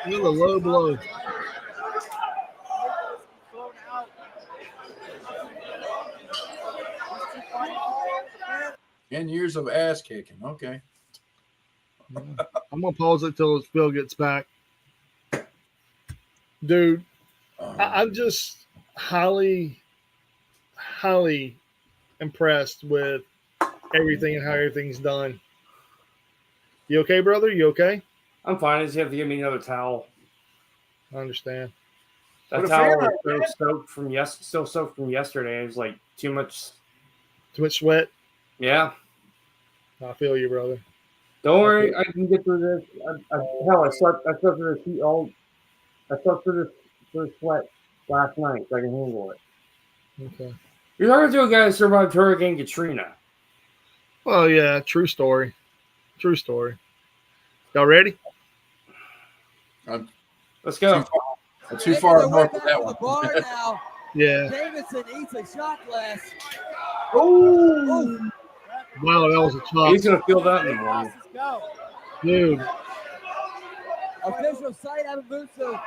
He gave him a low blow. 10 years of ass kicking. Okay. I'm going to pause it till Phil gets back. Dude, I'm just highly impressed with everything and how everything's done. You okay, brother? You okay? I'm fine. I just have to give me another towel. I understand. That But towel if was still soaked from yesterday. It was like too much. Too much sweat. Yeah. I feel you, brother. Don't worry, I can get through this. Hell, I slept through this heat all. I slept through this sweat last night, so I can handle it. Okay. You're talking to a guy that survived Hurricane Katrina. Oh yeah, true story. True story. Y'all ready? Let's go. Too far north of that one. The bar now. Yeah. Davidson eats a shot glass. Oh, Wow, that was a chop. he's gonna feel that in the morning. Dude. Official site Abubusa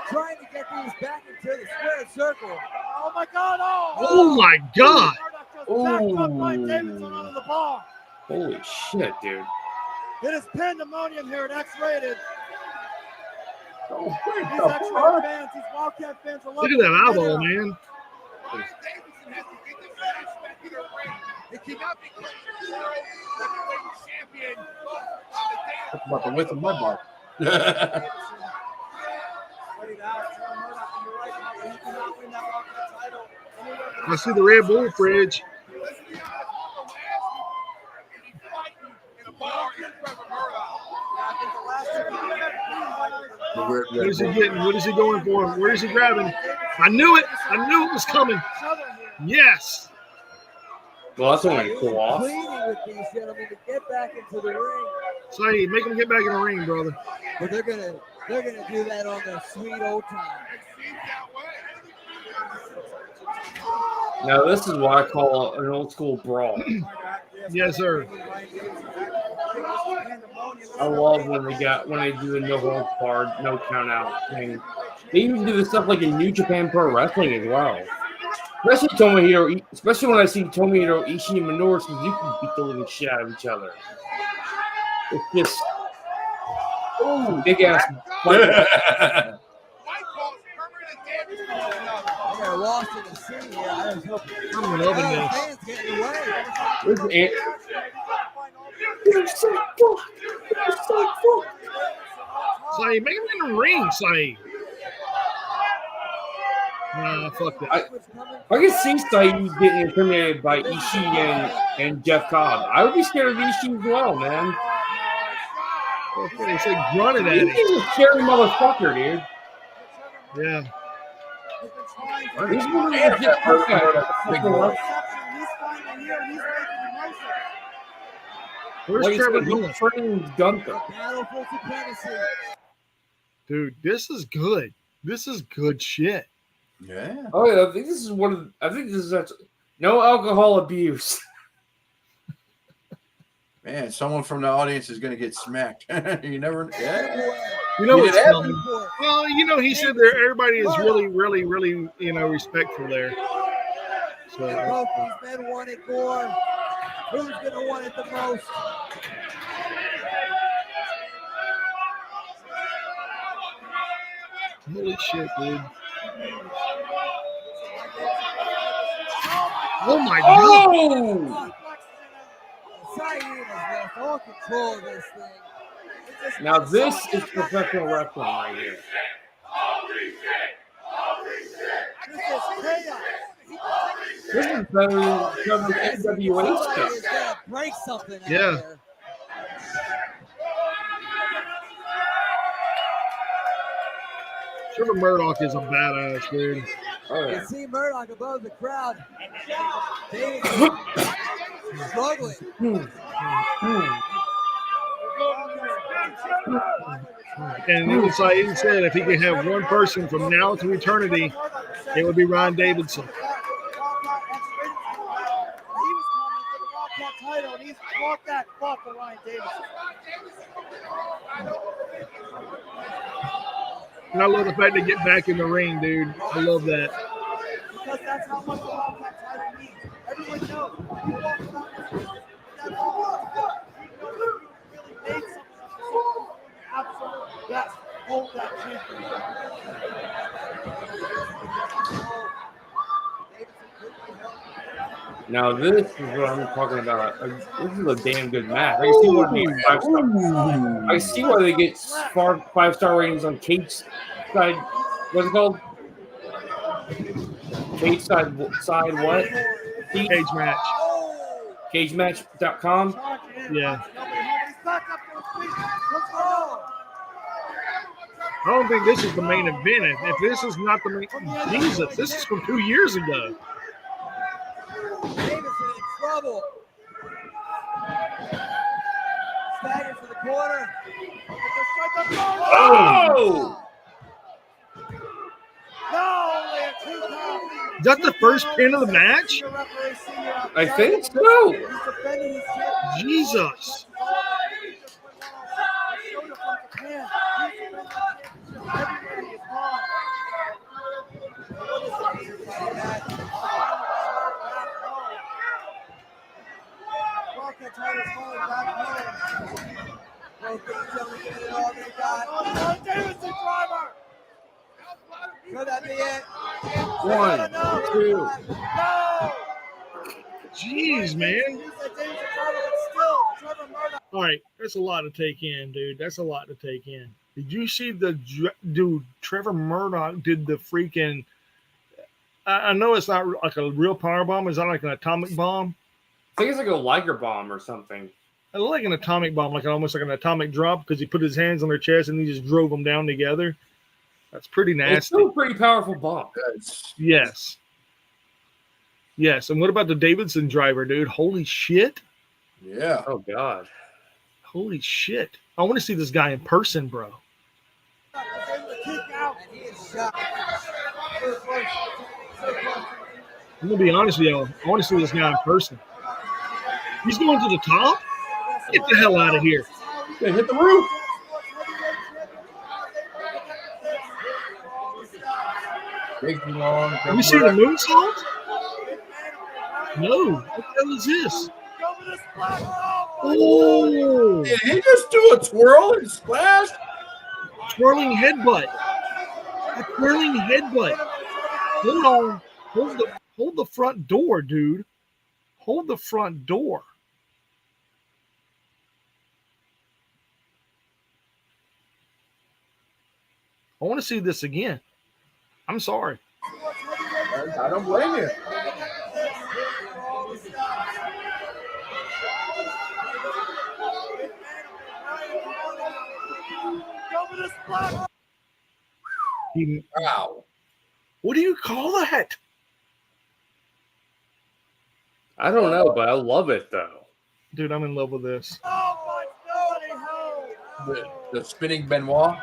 trying to get these back into the square circle. Oh my God! Oh my God. Davidson onto the bar. Holy shit, dude. It is pandemonium here at X-Rated. Oh, These X-Rated fans, these Wildkat fans are Look at that eyeball, man. Brian Davidson has to get this match back in the ring. It cannot be close to the world heavyweight champion on the day of That's about the width of my bar. I see the Red Bull fridge. Let's be honest, the last time he fighting in a bar is Trevor Murdoch. What is he getting? What is he going for? Where is he grabbing? I knew it. I knew it was coming. Yes. Well, that's only cool off. Pleading with these gentlemen to get back into the ring, Say, make him get back in the ring, brother. but they're gonna do that on their sweet old time. Now this is what I call an old school brawl. Yes, sir. I love when they do the no holds barred, no count out thing. They even do the stuff like in New Japan Pro Wrestling as well. Especially when I see Tomohiro Ishii and Minoru Suzuki beat the living shit out of each other. It's just big ass fight. They're lost in the scene here. I just hope I'm loving this. fans getting away. You're so fucked. You're so fucked. Say, make him in the ring, say. Nah, fuck that. I can see Saeed getting intimidated by Ishii and Jeff Cobb. I would be scared of Ishii as well, man. Okay, say grunted at He's it. a scary motherfucker, dude. Yeah. He's one of the legit tough guys. Where's Like Trevor he's going? trained Gunther. Battle for supremacy. Dude, this is good. This is good shit. Yeah. Oh yeah, I think this is actually no alcohol abuse. Man, someone from the audience is going to get smacked. You never. Yeah. You know You what's did that? coming. Well, you know, he said there everybody is really, really, really, respectful there. So Both these men want it more. Who's going to want it the most? holy shit, dude. Oh my god. Oh! Saeed has lost all control of this thing. Now this is professional wrestling right here. This is chaos. This is better than some of the NWA Somebody stuff. is going to break something out Yeah. there. Trevor Murdoch is a badass, dude. Oh, You yeah. see Murdoch above the crowd. David struggling. And it was like he said, if he could have one person from now to eternity, it would be Ryan Davidson. He was coming for the Wildcat title, and he's fought that for Ryan Davidson. And I love the fact they get back in the ring, dude. I love that. Because that's how much the Wildcat title means. Everyone knows. You walk around this business, that's all. You really made something of yourself. Absolute best. Hold that championship. Now this is what I'm talking about. This is a damn good match. I can see why they get 5-star. I see why they get 5-star ratings on Kate's side. What's it called? Kate's side what? Cage match. Cagematch.com. Yeah. I don't think this is the main event. If this is not the main, Jesus, this is from 2 years ago. Davidson in trouble. Staggers to the corner. Oh! Is that the first pin of the match? I think so. Jesus. Wildkat titles falling back home. Both things have been it all they got. Davidson driver. Could that be it? 1, 2. No. Jeez, man. All right, that's a lot to take in, dude. That's a lot to take in. Did you see the dude? Trevor Murdoch did the freaking. I know it's not like a real power bomb. Is that like an atomic bomb? I think it's like a Liger bomb or something. I like an atomic bomb, like almost like an atomic drop, because he put his hands on their chest and he just drove them down together. That's pretty nasty. It's still a pretty powerful bomb. Yes. Yes. And what about the Davidson driver, dude? Holy shit. Yeah. Oh, God. Holy shit. I want to see this guy in person, bro. I'm going to be honest with y'all. I want to see this guy in person. He's going to the top? Get the hell out of here. They hit the roof. Have you seen the moonsault? No. What the hell is this? Oh! Did he just do a twirl and splash? Twirling headbutt. A twirling headbutt. Hold on. Hold the front door, dude. Hold the front door. I want to see this again. I'm sorry. I don't blame you. Wow. What do you call that? I don't know, but I love it, though. Dude, I'm in love with this. The spinning Benoit.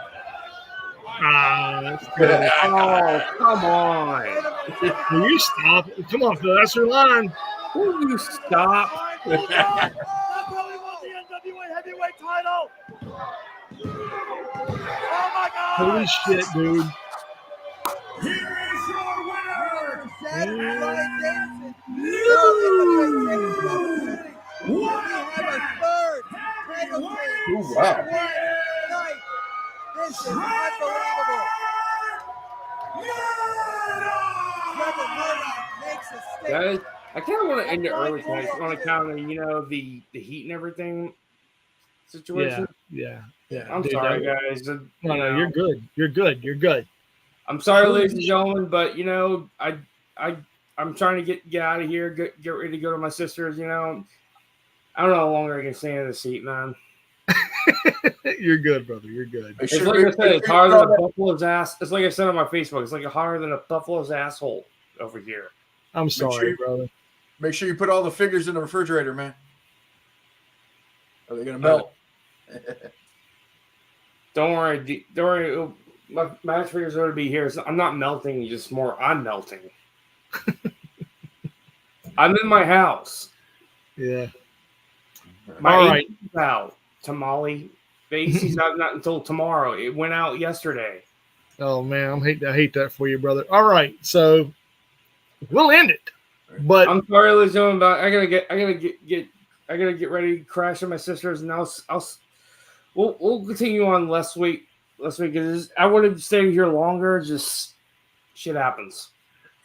That's good. Oh, come on. Will you stop? Come on, Phil. That's your line. Will you stop? That's how he won the NWA heavyweight title. Oh my God! Holy shit, dude. Here is your winner. Saturday Night Davidson. We have a third title change. Ooh, wow. Night. This is unbelievable. Trevor Murdoch makes a statement. Guys, I kind of want to end it early tonight on account of, the heat and everything situation. Yeah. I'm dude, sorry, guys. No, you're good. You're good. I'm sorry, ladies and gentlemen, but I'm trying to get out of here, get ready to go to my sister's. I don't know how longer I can stay in the seat, man. You're good, brother. You're good. It's like I said, it's hotter than a buffalo's ass. It's like I said on my Facebook. It's like hotter than a buffalo's asshole over here. I'm sorry, brother. Make sure you put all the figures in the refrigerator, man. Are they gonna melt? Don't worry. My match figures are going to be here. So I'm not melting, just more I'm melting. I'm in my house. Yeah. My out. Tamale Basie's not until tomorrow. It went out yesterday. Oh man, I hate that for you, brother. All right, so we'll end it. But I'm sorry, ladies and gentlemen, but I gotta get ready to crash at my sister's, and we'll continue on last week because I wanted to stay here longer. Just shit happens.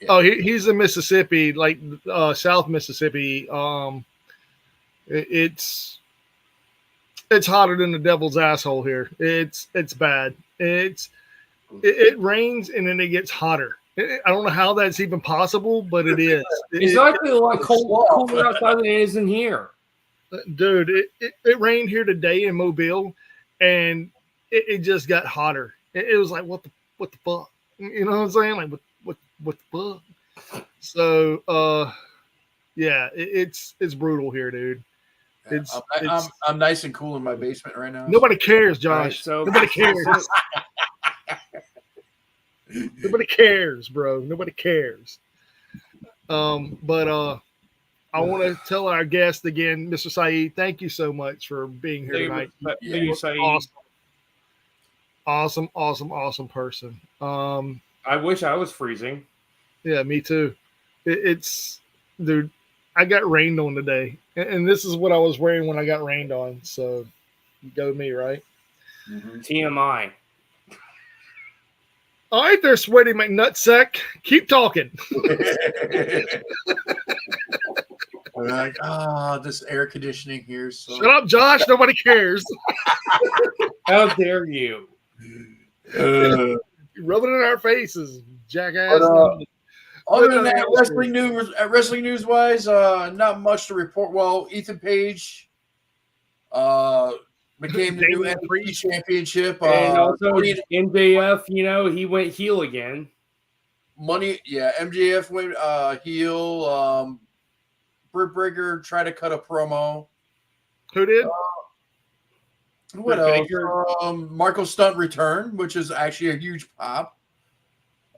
Oh, he's in Mississippi, like South Mississippi. It's hotter than the devil's asshole here. It's bad. It rains and then it gets hotter. I don't know how that's even possible, but it is. It's actually a lot colder outside than it is in here. Dude, it rained here today in Mobile, and it just got hotter. It was like, what the fuck? You know what I'm saying? Like, what the fuck? So, yeah, it's brutal here, dude. I'm nice and cool in my basement right now. Nobody cares, Josh. Right, so nobody cares. Nobody cares, bro. Nobody cares. But I want to tell our guest again, Mr. Saeed, thank you so much for being here tonight. Thank you, Saeed. Awesome person. I wish I was freezing. Yeah, me too. It's dude, I got rained on today, and this is what I was wearing when I got rained on. So, you go me, right? Mm-hmm. TMI. All right, there, Sweaty McNutsack. Keep talking. I'm like, this air conditioning here. So. Shut up, Josh. Nobody cares. How dare you? You're rubbing it in our faces, jackass. Other than that, wrestling news wise, not much to report. Well, Ethan Page became the new NXT championship. And also MJF, he went heel again. MJF went heel. Britt Baker tried to cut a promo. Who did? What else? Marco Stunt return, which is actually a huge pop.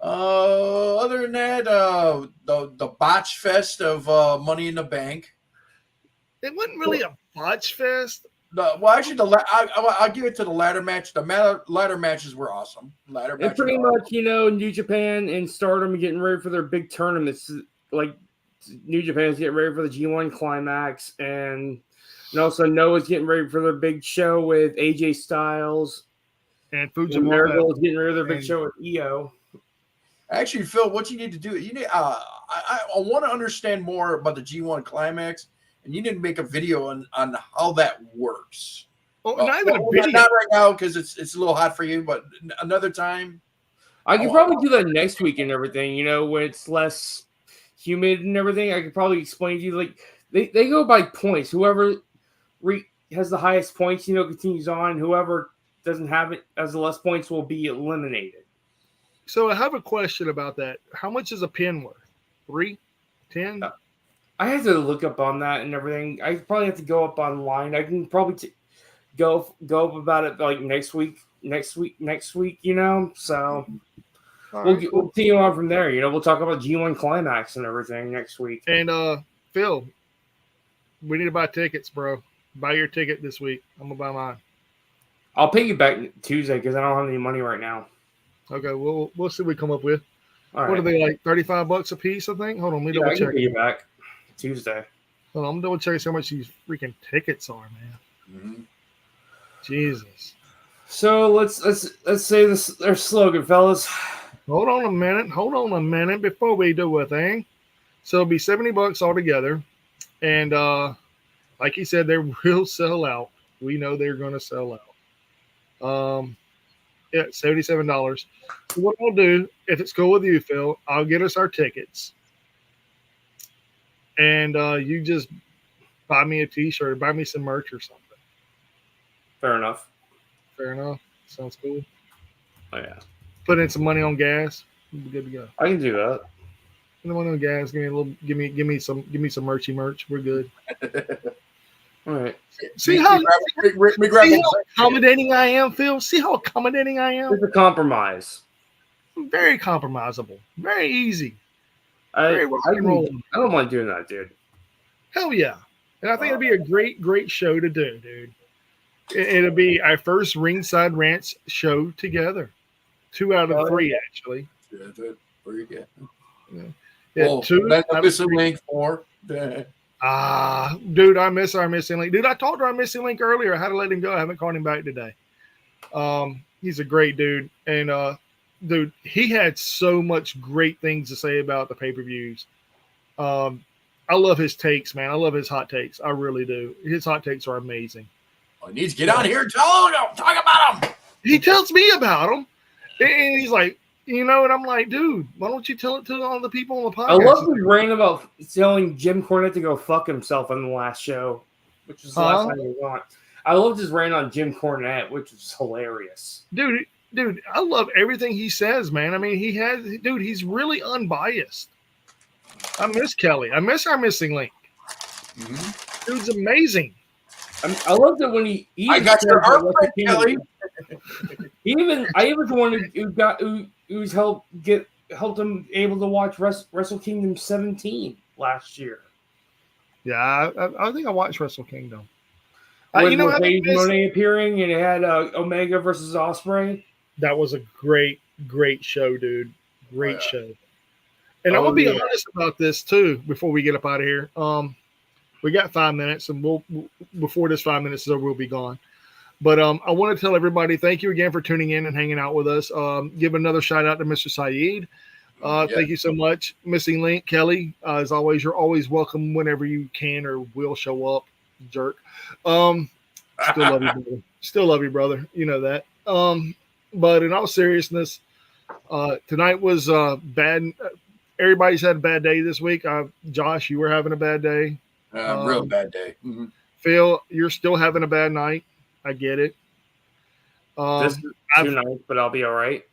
Other than that, the botch fest of Money in the Bank. It wasn't really a botch fest. I'll give it to the ladder match. The ladder matches were awesome. And pretty much, New Japan and Stardom are getting ready for their big tournaments. Like New Japan's getting ready for the G1 Climax, and also Noah's getting ready for their big show with AJ Styles, and Fujimura is getting ready for their big show with EO. Actually, Phil, what you need to do, I want to understand more about the G1 Climax, and you need to make a video on how that works. Not even a video. Not right now because it's a little hot for you, but another time. I could probably do that next week and everything, when it's less humid and everything. I could probably explain to you, like, they go by points. Whoever has the highest points, continues on. Whoever doesn't have it as the less points will be eliminated. So I have a question about that. How much is a pin worth? 3? 10? I have to look up on that and everything. I probably have to go up online. I can probably go up about it like next week. So we'll continue on from there. We'll talk about G1 Climax and everything next week. And Phil, we need to buy tickets, bro. Buy your ticket this week. I'm gonna buy mine. I'll pay you back Tuesday because I don't have any money right now. Okay, we'll see what we come up with. All right. What are they, like $35 a piece, I think? Hold on, let me double check. I can pay you back Tuesday. Hold on, I'm double checking how much these freaking tickets are, man. Mm-hmm. Jesus. So let's say this their slogan, fellas. Hold on a minute before we do a thing. So it'll be $70 altogether. And like he said, they will sell out. We know they're gonna sell out. Yeah, $77. So what I'll do, if it's cool with you, Phil, I'll get us our tickets. And you just buy me a t-shirt or buy me some merch or something. Fair enough. Sounds cool. Oh yeah. Put in some money on gas. We'll be good to go. I can do that. Put money on gas. Give me some merchy merch. We're good. All right. See how accommodating I am, Phil? See how accommodating I am? It's a compromise. Very compromisable. Very easy. I don't mind doing that, dude. Hell yeah. And I think it'd be a great show to do, dude. It'll be our first Ringside Rants show together. 2 out of 3, actually. Yeah, where you get? Yeah, 2 out of 3. Link 4. Dude, I miss our missing link. Dude, I talked to our missing link earlier. I had to let him go. I haven't called him back today. He's a great dude. And dude, he had so much great things to say about the pay-per-views. I love his takes, man. I love his hot takes. I really do. His hot takes are amazing. Oh, he needs to get on here and talk about them. He tells me about them, and he's like, and I'm like, dude, why don't you tell it to all the people on the podcast? I love his rant about telling Jim Cornette to go fuck himself on the last show, which was the last time he was on. I loved his rant on Jim Cornette, which was hilarious. Dude, I love everything he says, man. I mean, he's really unbiased. I miss Kelly. I miss our missing link. Mm-hmm. Dude's amazing. I loved it when he I got your arm, Kelly. I even wanted who's helped him able to watch Wrestle Kingdom 17 last year. Yeah, I think I watched Wrestle Kingdom. With Monet appearing, and it had Omega versus Ospreay. That was a great show, dude. Great show. And I'm gonna be honest about this too. Before we get up out of here, we got 5 minutes, and we'll before this 5 minutes is over, we'll be gone. But I want to tell everybody thank you again for tuning in and hanging out with us. Give another shout out to Mr. Saeed. Thank you so much, Missing Link Kelly. As always, you're always welcome whenever you can or will show up, jerk. Still love you, brother. Still love you, brother. You know that. But in all seriousness, tonight was bad. Everybody's had a bad day this week. Josh, you were having a bad day. Real bad day. Mm-hmm. Phil, you're still having a bad night. I get it. This is 2 nights, but I'll be all right.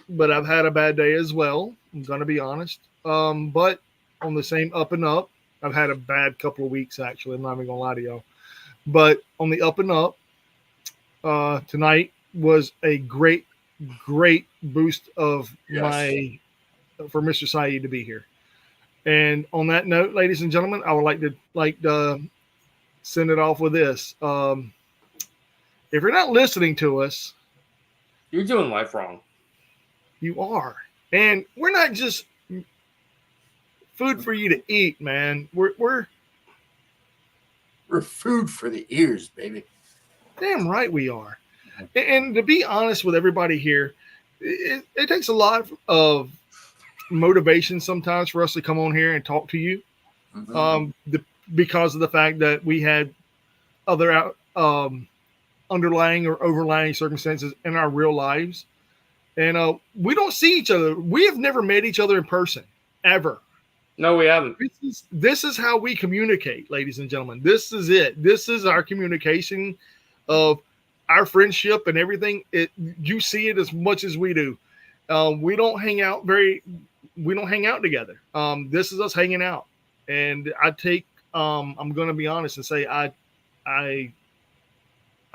But I've had a bad day as well. I'm going to be honest. But on the same up and up, I've had a bad couple of weeks, actually. I'm not even going to lie to y'all. But on the up and up, tonight was a great boost of for Mr. Saeed to be here. And on that note, ladies and gentlemen, I would like to send it off with this. If you're not listening to us, you're doing life wrong. You are. And we're not just food for you to eat, man. We're food for the ears, baby. Damn right we are. And to be honest with everybody here, it takes a lot of motivation sometimes for us to come on here and talk to you. Mm-hmm. Because of the fact that we had other underlying or overlying circumstances in our real lives. And we don't see each other. We have never met each other in person, ever. No, we haven't. This is how we communicate, ladies and gentlemen. This is it. This is our communication of our friendship and everything. You see it as much as we do. We don't hang out together. This is us hanging out. And I'm going to be honest and say, I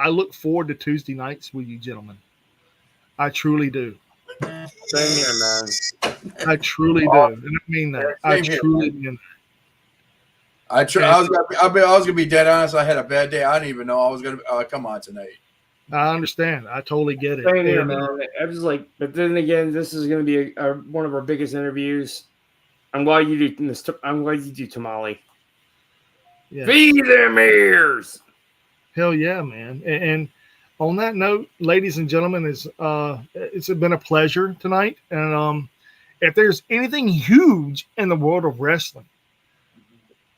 look forward to Tuesday nights with you gentlemen. I truly do. Same here, man. I truly do. And I mean that. I truly mean that. I was gonna be dead honest. I had a bad day. I didn't even know I was gonna come on tonight. I understand. I totally get it. Same here, man. I was like, but then again, this is going to be one of our biggest interviews. I'm glad you do Tamale. Yeah. Feed them ears. Hell yeah, man. And on that note, ladies and gentlemen, it's been a pleasure tonight. And if there's anything huge in the world of wrestling,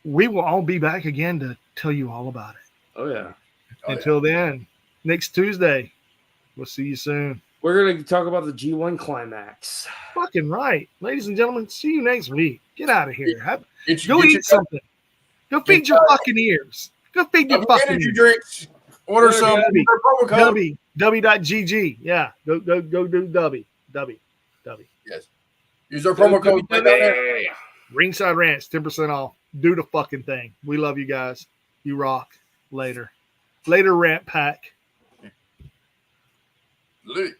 we will all be back again to tell you all about it. Oh, yeah. Until then, next Tuesday, we'll see you soon. We're going to talk about the G1 climax. Fucking right. Ladies and gentlemen, see you next week. Get out of here. Go eat something. Go feed your fucking ears. Go feed your fucking ears. Drinks. Order some. W.GG. Yeah. Go do W. Yes. Use our promo code. Ringside Rants, 10% off. Do the fucking thing. We love you guys. You rock. Later, Rant Pack. Lit.